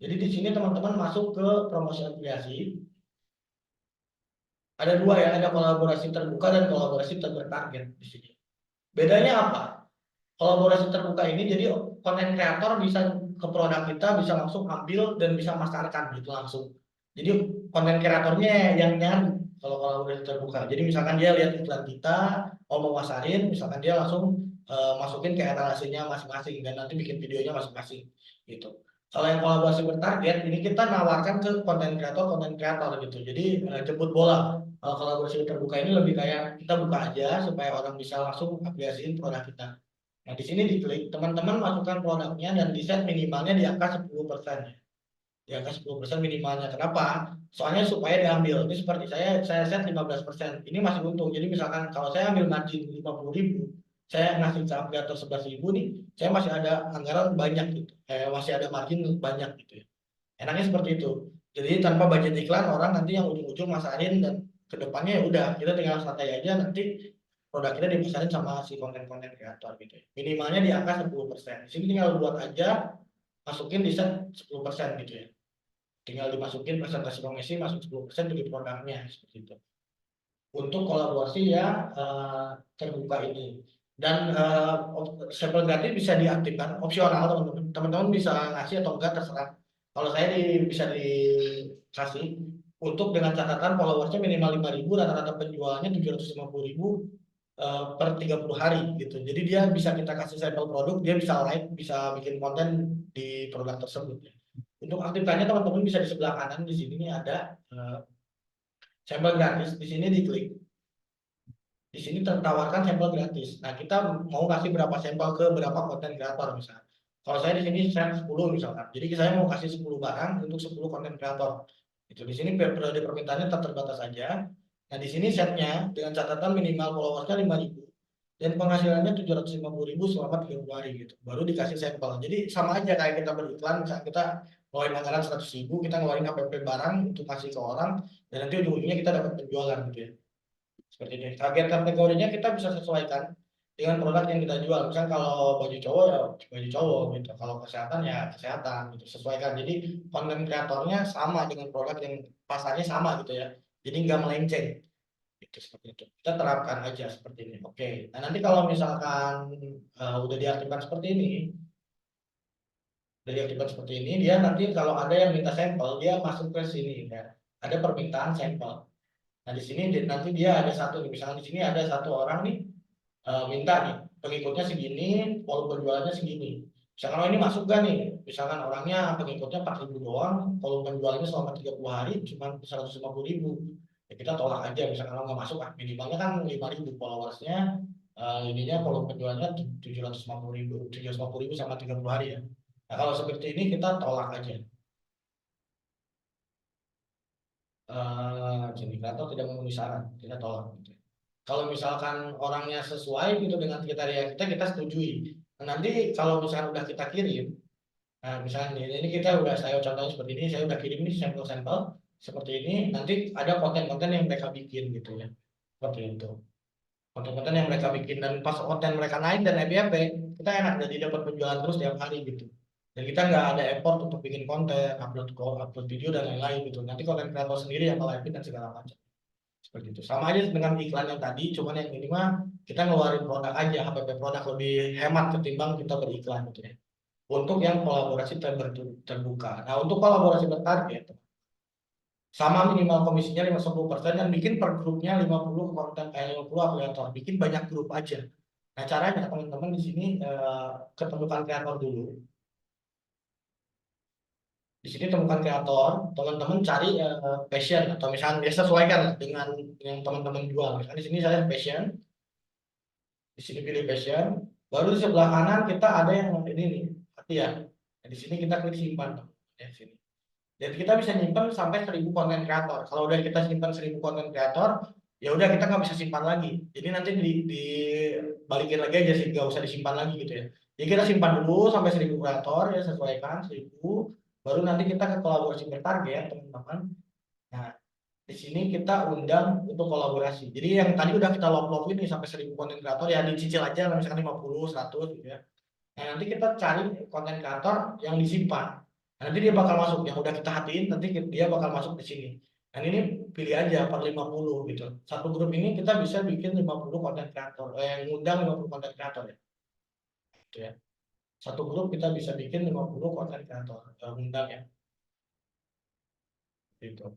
Jadi di sini teman-teman masuk ke promosi afiliasi. Ada 2 ya, ada kolaborasi terbuka dan kolaborasi bertarget di sini. Bedanya apa? Kolaborasi terbuka ini jadi konten kreator bisa ke produk kita, bisa langsung ambil dan bisa masarkan gitu langsung. Jadi konten kreatornya yang nyari kalau kolaborasi terbuka. Jadi misalkan dia lihat iklan kita, mau masarin, misalkan dia langsung masukin ke etalase-nya masing-masing dan nanti bikin videonya masing-masing gitu. Kalau yang kolaborasi bertarget ini kita nawarkan ke konten kreator gitu. Jadi jemput bola. Kalau kolaborasi terbuka ini lebih kayak kita buka aja supaya orang bisa langsung aplikasiin produk kita. Nah, di sini diklik, teman-teman masukkan produknya dan di set minimalnya di angka 10% ya. Di angka 10% minimalnya. Kenapa? Soalnya supaya diambil. Ini seperti saya set 15%. Ini masih untung. Jadi misalkan kalau saya ambil margin 50.000, saya ngasih ke afiliator 11.000 nih, saya masih ada anggaran banyak gitu. Masih ada margin banyak gitu ya. Enaknya seperti itu. Jadi tanpa budget iklan, orang nanti yang ujung-ujung masarin dan kedepannya ya udah kita tinggal santai aja nanti produk kita dipesanin sama si konten-konten kreator gitu ya. Minimalnya di angka 10%. Di sini tinggal buat aja, masukin di set 10% gitu ya. Tinggal dimasukin presentasi komisi, masuk 10% jadi produknya seperti itu. Untuk kolaborasi yang terbuka ini. Dan sampel gratis bisa diaktifkan, opsional teman-teman. Teman-teman bisa ngasih atau enggak terserah. Kalau saya bisa dikasih untuk dengan catatan followersnya minimal 5.000, rata-rata penjualannya 750.000 per 30 hari gitu. Jadi dia bisa kita kasih sampel produk, dia bisa live, bisa bikin konten di produk tersebut ya. Untuk aktifkannya teman-teman bisa di sebelah kanan di sini nih ada sampel gratis. Di sini diklik. Di sini tertawarkan sampel gratis. Nah, kita mau kasih berapa sampel ke berapa konten kreator misalnya. Kalau saya di sini saya 10 misalkan. Jadi saya mau kasih 10 barang untuk 10 konten kreator. Itu di sini periode permintaannya tetap terbatas saja. Nah, di sini setnya dengan catatan minimal followersnya 5.000 dan penghasilannya 750.000 selama 30 hari gitu. Baru dikasih sampel. Jadi sama aja kayak kita beriklan, misalnya kita ngeluarin anggaran 100.000, kita ngeluarin HPP barang untuk kasih ke orang, dan nanti ujung-ujungnya kita dapat penjualan gitu ya. Seperti ini. Target kategorinya kita bisa sesuaikan dengan produk yang kita jual. Misalnya kalau baju cowok ya baju cowok gitu. Kalau kesehatan ya kesehatan gitu. Sesuaikan. Jadi konten kreatornya sama dengan produk yang pasarnya sama gitu ya. Jadi nggak melenceng. Itu seperti itu. Kita terapkan aja seperti ini. Oke. Nah, nanti kalau misalkan udah diaktifkan seperti ini, dia nanti kalau ada yang minta sampel, dia masuk ke sini ya. Ada permintaan sampel. Nah, di sini nanti dia ada satu nih, misalnya di sini ada satu orang nih minta nih pengikutnya segini, volume penjualannya segini. Misalkan ini masuk gak nih? Misalkan orangnya pengikutnya 4.000 doang, volume penjualannya selama 30 hari cuma 150.000. Ya kita tolak aja, misalkan kalau nggak masuk, minimalnya kan 5.000 followersnya, ininya volume penjualannya 750.000 sama 30 hari ya. Nah, kalau seperti ini kita tolak aja. Indikator tidak memenuhi syarat, kita tolak gitu. Kalau misalkan orangnya sesuai gitu dengan kriteria kita setujui. Nah, nanti kalau misalkan udah kita kirim, nah misalnya ini kita udah, saya contohnya seperti ini, saya udah kirim nih sampel-sampel seperti ini, nanti ada konten-konten yang mereka bikin gitu ya, seperti itu. Konten-konten yang mereka bikin dan pas konten mereka naik dan FYP, kita enak jadi dapat penjualan terus tiap hari gitu. Dan kita nggak ada effort untuk bikin konten, upload video dan lain-lain gitu. Nanti konten kreator sendiri yang nge-live dan segala macam. Seperti itu. Sama aja dengan iklan yang tadi, cuman yang ini mah kita ngeluarin produk aja, HPP produk lebih hemat ketimbang kita beriklan gitu ya. Untuk yang kolaborasi terbuka. Nah, untuk kolaborasi bertarget, sama minimal komisinya 50% dan bikin per grupnya 50 konten 50 afiliator, bikin banyak grup aja. Nah, caranya teman-teman di sini ketemukan kreator dulu. Di sini temukan kreator, teman-teman cari passion atau misalnya dia sesuaikan lah dengan yang teman-teman jual. Misalnya di sini saya passion, di sini pilih passion, baru di sebelah kanan kita ada yang ini nih, latihan. Nah, di sini kita klik simpan, ya sini. Jadi kita bisa nyimpan sampai 1000 konten kreator. Kalau udah kita simpan 1000 konten kreator, ya udah kita nggak bisa simpan lagi. Jadi nanti dibalikin lagi aja sih, nggak usah disimpan lagi gitu ya. Jadi kita simpan dulu sampai 1000 kreator ya, sesuaikan 1000. Baru nanti kita ke kolaborasi bertarget teman-teman. Nah, di sini kita undang untuk kolaborasi. Jadi yang tadi udah kita log ini sampai 1000 konten kreator ya dicicil aja misalkan 50, 100 gitu ya. Nah, nanti kita cari konten kreator yang disimpan. Nah, nanti dia bakal masuk. Yang udah kita hatiin, nanti dia bakal masuk di sini. Dan ini pilih aja per 50 gitu. Satu grup ini kita bisa bikin 50 konten kreator. Ngundang 50 konten kreator ya. Gitu ya. Satu grup kita bisa bikin 50 konten kreator. Ngundang ya. Gitu.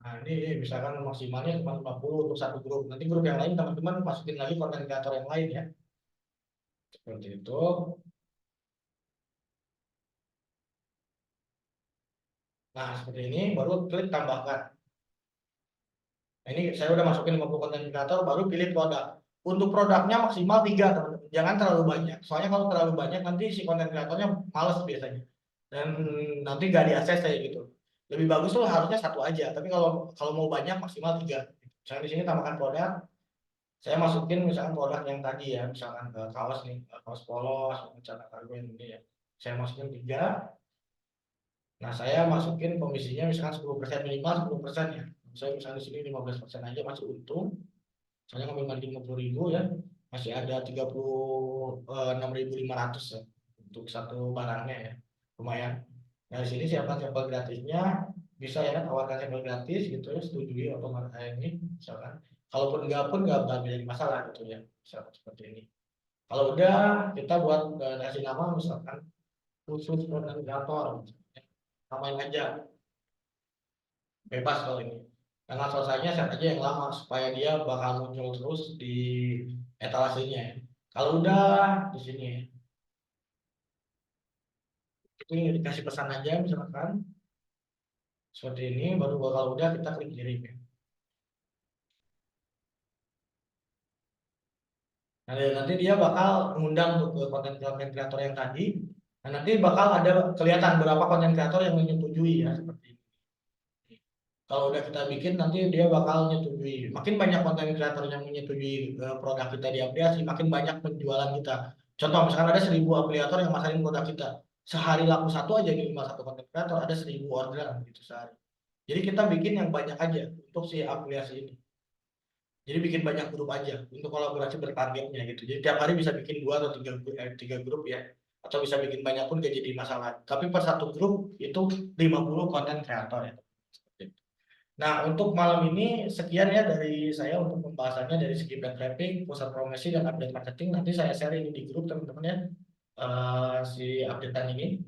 Nah, ini misalkan maksimalnya cuma 50 untuk satu grup. Nanti grup yang lain teman-teman masukin lagi konten kreator yang lain ya. Seperti itu. Nah, seperti ini baru klik tambahkan. Nah, ini saya udah masukin 50 konten kreator, baru pilih produk. Untuk produknya maksimal 3, teman-teman. Jangan terlalu banyak. Soalnya kalau terlalu banyak nanti si konten kreatornya males biasanya. Dan nanti gak diakses kayak gitu. Lebih bagus tuh harusnya satu aja. Tapi kalau kalau mau banyak maksimal 3. Misalnya di sini tambahkan produk, saya masukin misalkan produk yang tadi ya, misalkan kaos nih, kaos polos, celana kargo yang ini ya. Saya masukin 3. Nah, saya masukin komisinya misalkan 10% minimal 10% ya. Saya misalnya di sini 15% aja masih untung. Saya ngambil margin 50.000 ya. Masih ada 36.500 ya untuk satu barangnya ya. Lumayan. Nah, di sini siapkan sampel gratisnya. Bisa ya tawarkan sampel gratis gitu ya, setujui otomatis ini misalkan. Kalaupun enggak pun enggak jadi masalah gitu ya. Misalkan seperti ini. Kalau udah kita buat kasih nama misalkan khusus organisator. Namain aja bebas kalau ini. Karena selesainya set aja yang lama supaya dia bakal muncul terus di etalasenya. Kalau udah di sini, ini dikasih pesan aja misalkan seperti ini, baru bakal udah kita klik kirim ya. Nah, nanti dia bakal mengundang untuk ke konten-konten kreator yang tadi. Nah, nanti bakal ada kelihatan berapa konten kreator yang menyetujui ya seperti ini. Kalau udah kita bikin nanti dia bakal nyetujui. Makin banyak konten kreator yang menyetujui produk kita di aplikasi, makin banyak penjualan kita. Contoh misalkan ada 1000 afiliator yang masarin produk kita. Sehari laku satu aja minimal satu konten kreator ada 1000 orderan gitu sehari. Jadi kita bikin yang banyak aja untuk si afiliasi ini. Jadi bikin banyak grup aja untuk kolaborasi bertargetnya gitu. Jadi tiap hari bisa bikin 2 atau 3 grup ya. Atau bisa bikin banyak pun gak jadi masalah. Tapi per satu grup itu 50 konten kreator ya. Nah, untuk malam ini sekian ya dari saya untuk pembahasannya dari segi brand traffic, pusat promosi, dan update marketing. Nanti saya share ini di grup teman-teman ya, si updatean ini.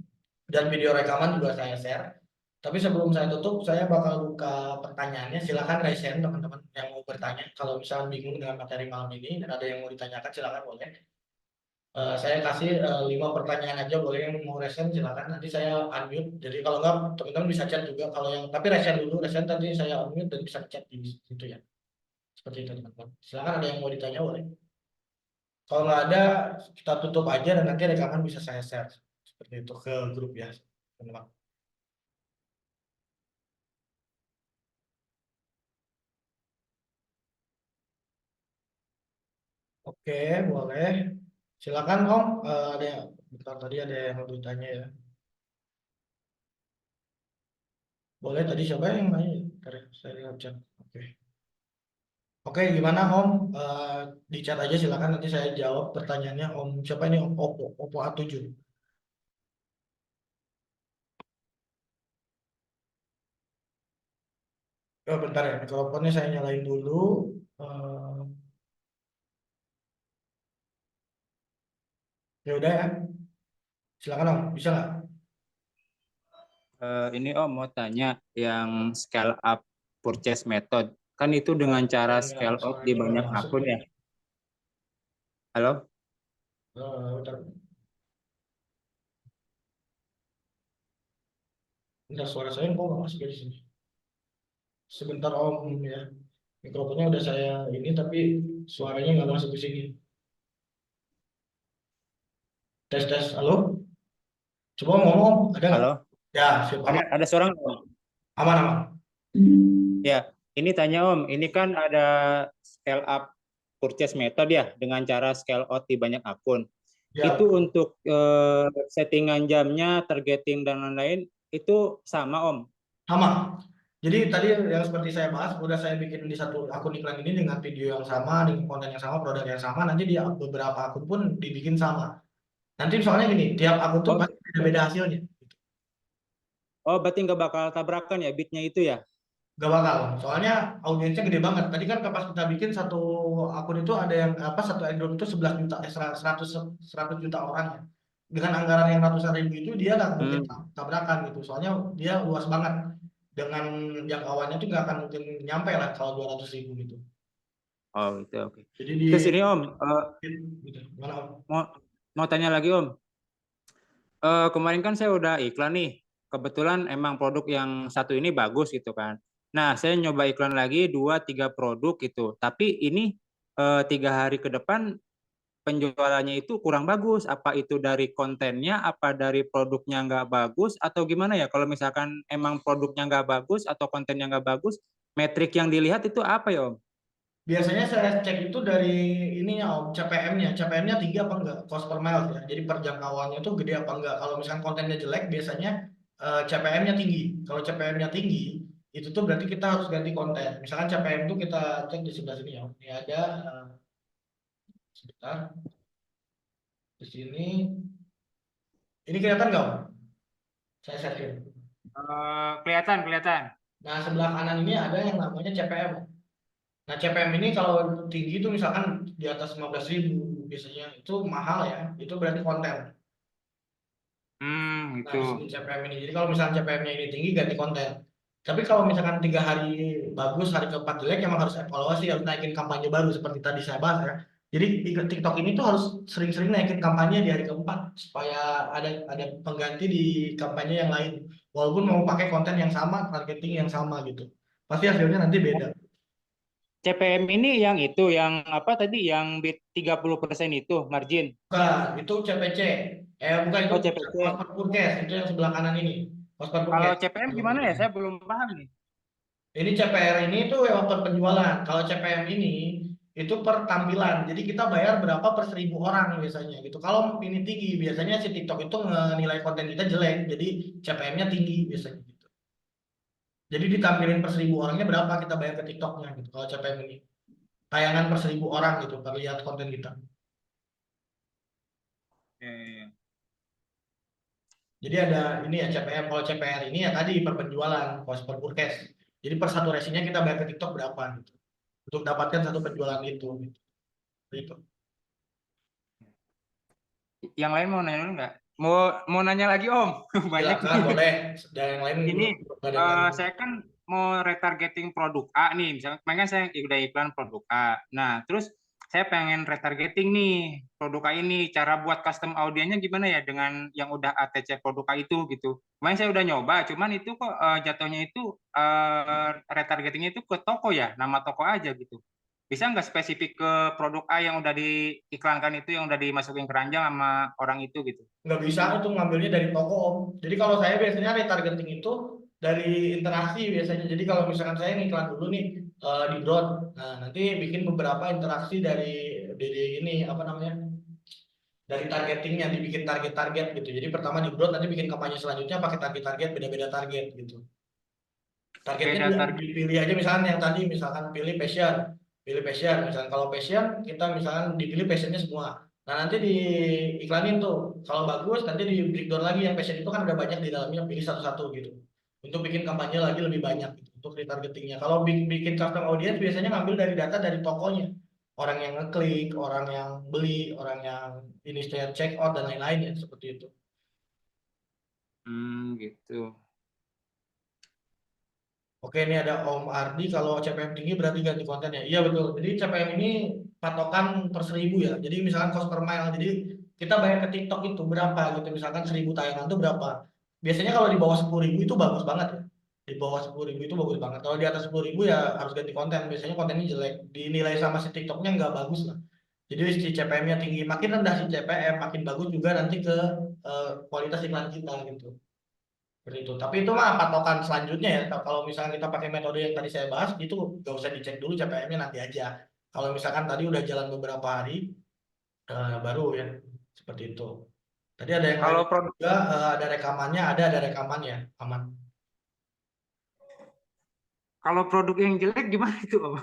Dan video rekaman juga saya share. Tapi sebelum saya tutup, saya bakal buka pertanyaannya. Silakan raise hand teman-teman yang mau bertanya. Kalau misalnya bingung dengan materi malam ini dan ada yang mau ditanyakan, silakan boleh. Saya kasih 5 pertanyaan aja, boleh yang mau resen silakan, nanti saya unmute. Jadi kalau nggak teman-teman bisa chat juga, kalau yang tapi resen dulu, resen tadi saya unmute dan bisa chat di situ ya, seperti itu teman-teman. Silakan ada yang mau ditanya boleh. Kalau nggak ada kita tutup aja dan nanti rekaman bisa saya share seperti itu ke grup ya teman-teman. Oke, boleh, silakan Om. Ada yang bentar, tadi ada yang mau ditanya ya, boleh. Tadi siapa yang nanya? Ntar saya lihat chat. Oke. Oke, gimana Om? Di chat aja silakan, nanti saya jawab pertanyaannya. Om siapa ini? Om Oppo A7. Oh, bentar ya, mikrofonnya saya nyalain dulu. Eh, ya udah ya, silakan Om. Bisa nggak? Ini Om mau tanya yang scale up purchase method. Kan itu dengan cara scale up di Suaranya nggak banyak masuk akun nih. ya. Halo? Bentar, bentar, suara saya kok nggak masuk di sini. Sebentar Om ya. Mikrofonnya udah saya ini tapi suaranya nggak masuk di sini. Tes tes, halo? Coba ngomong, ada nggak? Halo? Ya, siap, aman, Ada suara nggak, Om? aman, aman. Ya, ini tanya Om, ini kan ada scale up purchase method ya dengan cara scale out di banyak akun. Ya, Itu untuk settingan jamnya, targeting dan lain-lain itu sama Om. sama. Jadi tadi yang seperti saya bahas, udah saya bikin di satu akun iklan ini dengan video yang sama, dengan konten yang sama, produk yang sama. Nanti di beberapa akun pun dibikin sama. Nanti soalnya gini, tiap akun tuh Oh, pasti beda-beda hasilnya. oh berarti nggak bakal tabrakan ya bitnya itu ya? Gak bakal, soalnya audiensnya gede banget. Tadi kan pas kita bikin satu akun itu ada yang apa satu airdrop itu 11 juta, 100 juta orang ya. Dengan anggaran yang ratusan ribu itu dia nggak mungkin Hmm. tabrakan gitu. Soalnya dia luas banget. Dengan jangkauannya tuh nggak akan mungkin nyampe lah kalau 200 ribu gitu. Oh, itu oke. Jadi di Terus ini Om, gitu. Gimana Om? mau mau tanya lagi Om. Kemarin kan saya udah iklan nih. Kebetulan emang produk yang satu ini bagus gitu kan. Nah, saya nyoba iklan lagi 2-3 produk gitu. Tapi ini 3 hari ke depan penjualannya itu kurang bagus. Apa itu dari kontennya, apa dari produknya nggak bagus, atau gimana ya? Kalau misalkan emang produknya nggak bagus atau kontennya nggak bagus, metrik yang dilihat itu apa ya Om? Biasanya saya cek itu dari ininya Om, CPM-nya. CPM-nya tinggi apa enggak? Cost per mile ya. Jadi perjangkauannya tuh gede apa enggak? Kalau misalkan kontennya jelek, biasanya CPM-nya tinggi. Kalau CPM-nya tinggi, itu tuh berarti kita harus ganti konten. Misalkan CPM itu kita cek di sebelah sini ya. Ini ada sebentar di sini. Ini kelihatan nggak Om? Saya share. Kelihatan, kelihatan. Nah, sebelah kanan ini ada yang namanya CPM. Nah, CPM ini kalau tinggi itu misalkan di atas 15 ribu biasanya itu mahal ya. Itu berarti konten. Nah, Itu. disebut CPM ini. Jadi kalau misalnya CPM-nya ini tinggi, ganti konten. Tapi kalau misalkan 3 hari bagus, hari keempat jelek, emang harus evaluasi, harus naikin kampanye baru seperti tadi saya bahas ya. Jadi TikTok ini tuh harus sering-sering naikin kampanye di hari keempat supaya ada pengganti di kampanye yang lain. Walaupun mau pakai konten yang sama, targeting yang sama gitu. Pasti hasilnya nanti beda. CPM ini yang itu, yang apa tadi, yang bid 30% itu margin. Bukan, itu CPC. Bukan itu Oh, cost CPC. per purchase, itu yang sebelah kanan ini. Cost per Kalau purchase. CPM gimana ya? Saya belum paham nih. Ini CPR ini tuh ya per penjualan. Kalau CPM ini itu per tampilan. Jadi kita bayar berapa per 1.000 orang biasanya gitu. Kalau ini tinggi, biasanya si TikTok itu nilai konten kita jelek. Jadi CPM-nya tinggi biasanya gitu. Jadi ditampilin per 1.000 orangnya berapa kita bayar ke TikToknya gitu. Kalau CPM ini tayangan per 1.000 orang gitu, per lihat konten kita. Eh, Jadi ada ini ya CPM. Kalau CPR ini ya tadi per penjualan, cost per purchase. Jadi per satu resinya kita bayar ke TikTok berapa gitu. Untuk dapatkan satu penjualan itu gitu. Gitu. Yang lain mau nanya dulu nggak? Mau mau nanya lagi Om? Banyak nih. Silakan boleh. Dan yang lain Ini nggak ada yang lain. saya kan mau retargeting produk A nih, misalnya kemarin kan saya udah iklan produk A. Nah, terus saya pengen retargeting nih produk A ini. Cara buat custom audiennya gimana ya dengan yang udah ATC produk A itu gitu. Kemarin saya udah nyoba, cuman itu kok jatuhnya itu retargetingnya itu ke toko ya, nama toko aja gitu. Bisa nggak spesifik ke produk A yang udah diiklankan itu, yang udah dimasukin keranjang sama orang itu gitu? Nggak bisa itu ngambilnya dari toko Om. Jadi kalau saya biasanya retargeting itu dari interaksi biasanya. Jadi kalau misalkan saya ngiklan dulu nih di Broad, nah nanti bikin beberapa interaksi dari ini apa namanya dari targetingnya dibikin target-target gitu. Jadi pertama di Broad nanti bikin kampanye selanjutnya pakai target-target beda-beda target gitu. Targetnya Beda target. dipilih aja misalkan yang tadi misalkan pilih passion misalkan kalau passion kita misalkan dipilih passionnya semua. Nah nanti diiklanin tuh kalau bagus nanti di breakdown lagi yang passion itu kan udah banyak di dalamnya pilih satu-satu gitu untuk bikin kampanye lagi lebih banyak gitu untuk retargetingnya. Kalau bikin custom audience biasanya ngambil dari data dari tokonya orang yang ngeklik, orang yang beli, orang yang ini check out dan lain-lain ya seperti itu. Gitu. Oke, ini ada Om Ardi, kalau CPM tinggi berarti ganti konten ya? Iya betul, jadi CPM ini patokan per 1000 ya, jadi misalkan cost per mile, jadi kita bayar ke TikTok itu berapa gitu, misalkan 1000 tayangan itu berapa. Biasanya kalau di bawah 10.000 itu bagus banget ya, di bawah 10.000 itu bagus banget, kalau di atas 10.000 ya harus ganti konten, biasanya kontennya jelek, dinilai sama si TikToknya nggak bagus lah. Jadi si CPM-nya tinggi, makin rendah si CPM, makin bagus juga nanti ke kualitas iklan kita gitu. Seperti itu. Tapi itu mah patokan selanjutnya ya. Kalau misalnya kita pakai metode yang tadi saya bahas, itu nggak usah dicek dulu CPM-nya nanti aja. Kalau misalkan tadi udah jalan beberapa hari, baru ya. Seperti itu. Tadi ada yang Kalau nanya produk juga, ada rekamannya, ada rekamannya, aman. kalau produk yang jelek gimana itu, Om?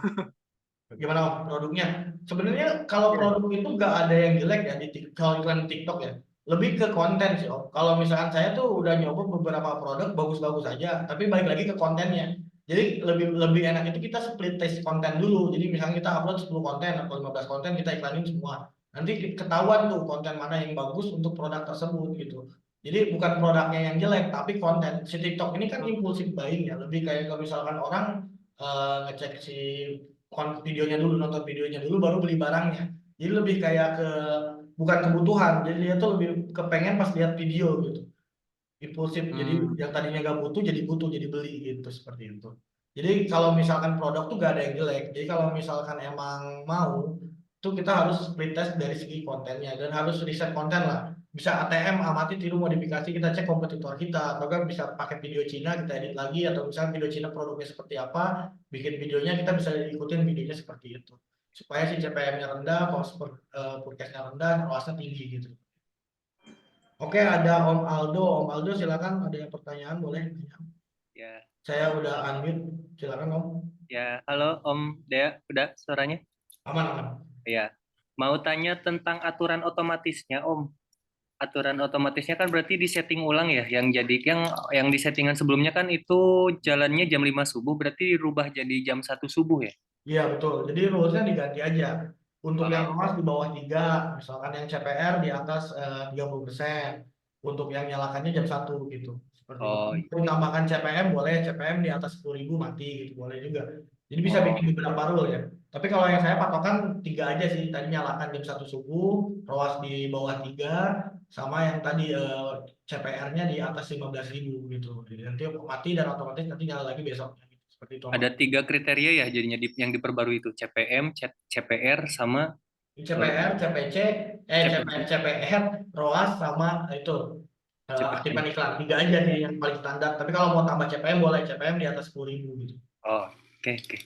Gimana Om, produknya? Sebenarnya kalau Iya. produk itu nggak ada yang jelek ya kalau iklan TikTok ya. Lebih ke konten sih Om. Kalau misalkan saya tuh udah nyoba beberapa produk bagus-bagus aja, tapi balik lagi ke kontennya. Jadi lebih lebih enak itu kita split test konten dulu. Jadi misalnya kita upload 10 konten atau 15 konten kita iklanin semua. Nanti ketahuan tuh konten mana yang bagus untuk produk tersebut gitu. Jadi bukan produknya yang jelek, tapi konten. Si TikTok ini kan impulsif buying ya. Lebih kayak kalau misalkan orang ngecek si videonya dulu, nonton videonya dulu baru beli barangnya. Jadi lebih kayak ke bukan kebutuhan, jadi dia tuh lebih kepengen pas lihat video gitu, impulsif. Jadi Hmm. yang tadinya gak butuh jadi beli gitu, seperti itu. Jadi kalau misalkan produk tuh gak ada yang jelek. Jadi kalau misalkan emang mau tuh kita harus split test dari segi kontennya dan harus riset konten lah. Bisa ATM, amati, tiru, modifikasi, kita cek kompetitor kita, atau kan bisa pakai video Cina kita edit lagi, atau misalnya video Cina produknya seperti apa, bikin videonya kita bisa ikutin videonya seperti itu supaya si CPM-nya rendah, cost per forecast-nya rendah, ROAS-nya tinggi gitu. Oke, ada Om Aldo. Om Aldo silakan, ada yang pertanyaan boleh tanya. Ya, Saya udah unmute, silakan Om. ya, halo Om Dea, udah suaranya? Aman, aman. Ya, mau tanya tentang aturan otomatisnya Om. Aturan otomatisnya kan berarti disetting ulang ya, yang di settingan sebelumnya kan itu jalannya jam 5 subuh, berarti dirubah jadi jam 1 subuh ya? Iya betul. Jadi rules-nya diganti aja. Untuk yang Oh, ROAS di bawah 3, misalkan yang CPR di atas 30%. Untuk yang nyalakannya jam 1 gitu. Seperti itu. oh, Untuk menambahkan CPM boleh, CPM di atas 10.000 mati gitu, boleh juga. Jadi bisa bikin oh, beberapa rule ya. Tapi kalau yang saya patokan 3 aja sih. Tadi nyalakan jam 1 subuh, ROAS di bawah 3, sama yang tadi CPR-nya di atas 15.000 gitu. Jadi nanti mati dan otomatis nanti nyala lagi besoknya gitu. Seperti itu. ada 3 kriteria ya jadinya yang diperbarui itu CPM, CPR sama CPR, CPC, CPC, CPR, ROAS sama itu aktifan CPM. iklan. 3 aja nih yang paling standar. Tapi kalau mau tambah CPM boleh, CPM di atas 10.000 gitu. Oh, oke, oke.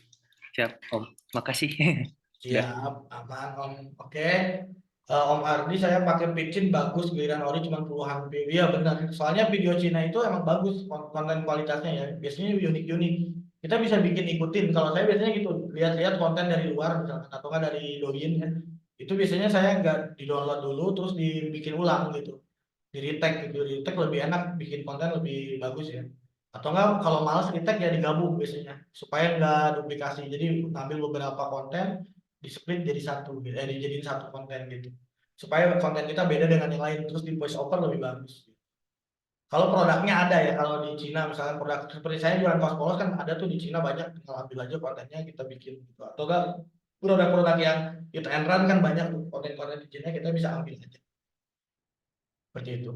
Siap, Om. Makasih. Udah. Siap, aman Om. Oke. Om Ardi saya pakai pitchin bagus, giliran ori cuma puluhan view. Iya benar. Soalnya video Cina itu emang bagus konten kualitasnya ya. Biasanya unik-unik. Kita bisa bikin ikutin. Kalau saya biasanya gitu, lihat-lihat konten dari luar misalkan atau nggak dari Douyin ya. Itu biasanya saya nggak di-download dulu terus dibikin ulang gitu. Di retag gitu. Di retag lebih enak, bikin konten lebih bagus ya. Atau enggak kalau males retag ya digabung biasanya supaya nggak duplikasi. Jadi ambil beberapa konten di split jadi satu gitu, dijadiin satu konten gitu supaya konten kita beda dengan yang lain terus di voice over lebih bagus. Kalau produknya ada ya, kalau di Cina misalnya produk seperti saya jualan kaos polos kan ada tuh di Cina banyak, tinggal ambil aja kontennya kita bikin gitu. Atau enggak produk-produk yang hit and run kan banyak tuh konten-konten di Cina kita bisa ambil aja seperti itu.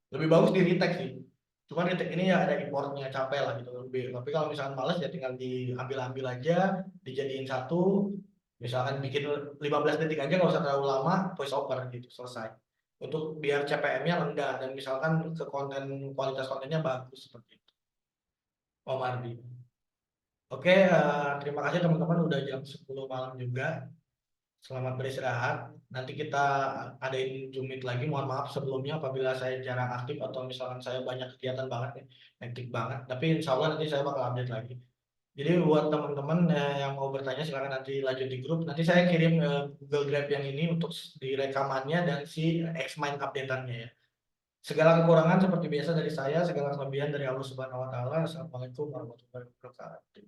Lebih bagus di retag sih. Cuman retag ini ya ada importnya capek lah gitu lebih. Tapi kalau misalnya males ya tinggal diambil-ambil aja, dijadiin satu. Misalkan bikin 15 detik aja nggak usah terlalu lama, voice over gitu selesai. Untuk biar CPM-nya rendah dan misalkan ke konten kualitas kontennya bagus seperti itu. Om Ardi. Oke, terima kasih teman-teman udah jam 10 malam juga. Selamat beristirahat. Nanti kita adain Zoom meet lagi. Mohon maaf sebelumnya apabila saya jarang aktif atau misalkan saya banyak kegiatan banget nih, hektik banget. Tapi insya Allah nanti saya bakal update lagi. Jadi buat teman-teman yang mau bertanya silakan nanti lanjut di grup. Nanti saya kirim Google Drive yang ini untuk di rekamannya dan si Xmind update-annya ya. Segala kekurangan seperti biasa dari saya, segala kelebihan dari Allah Subhanahu wa taala. Assalamualaikum warahmatullahi wabarakatuh.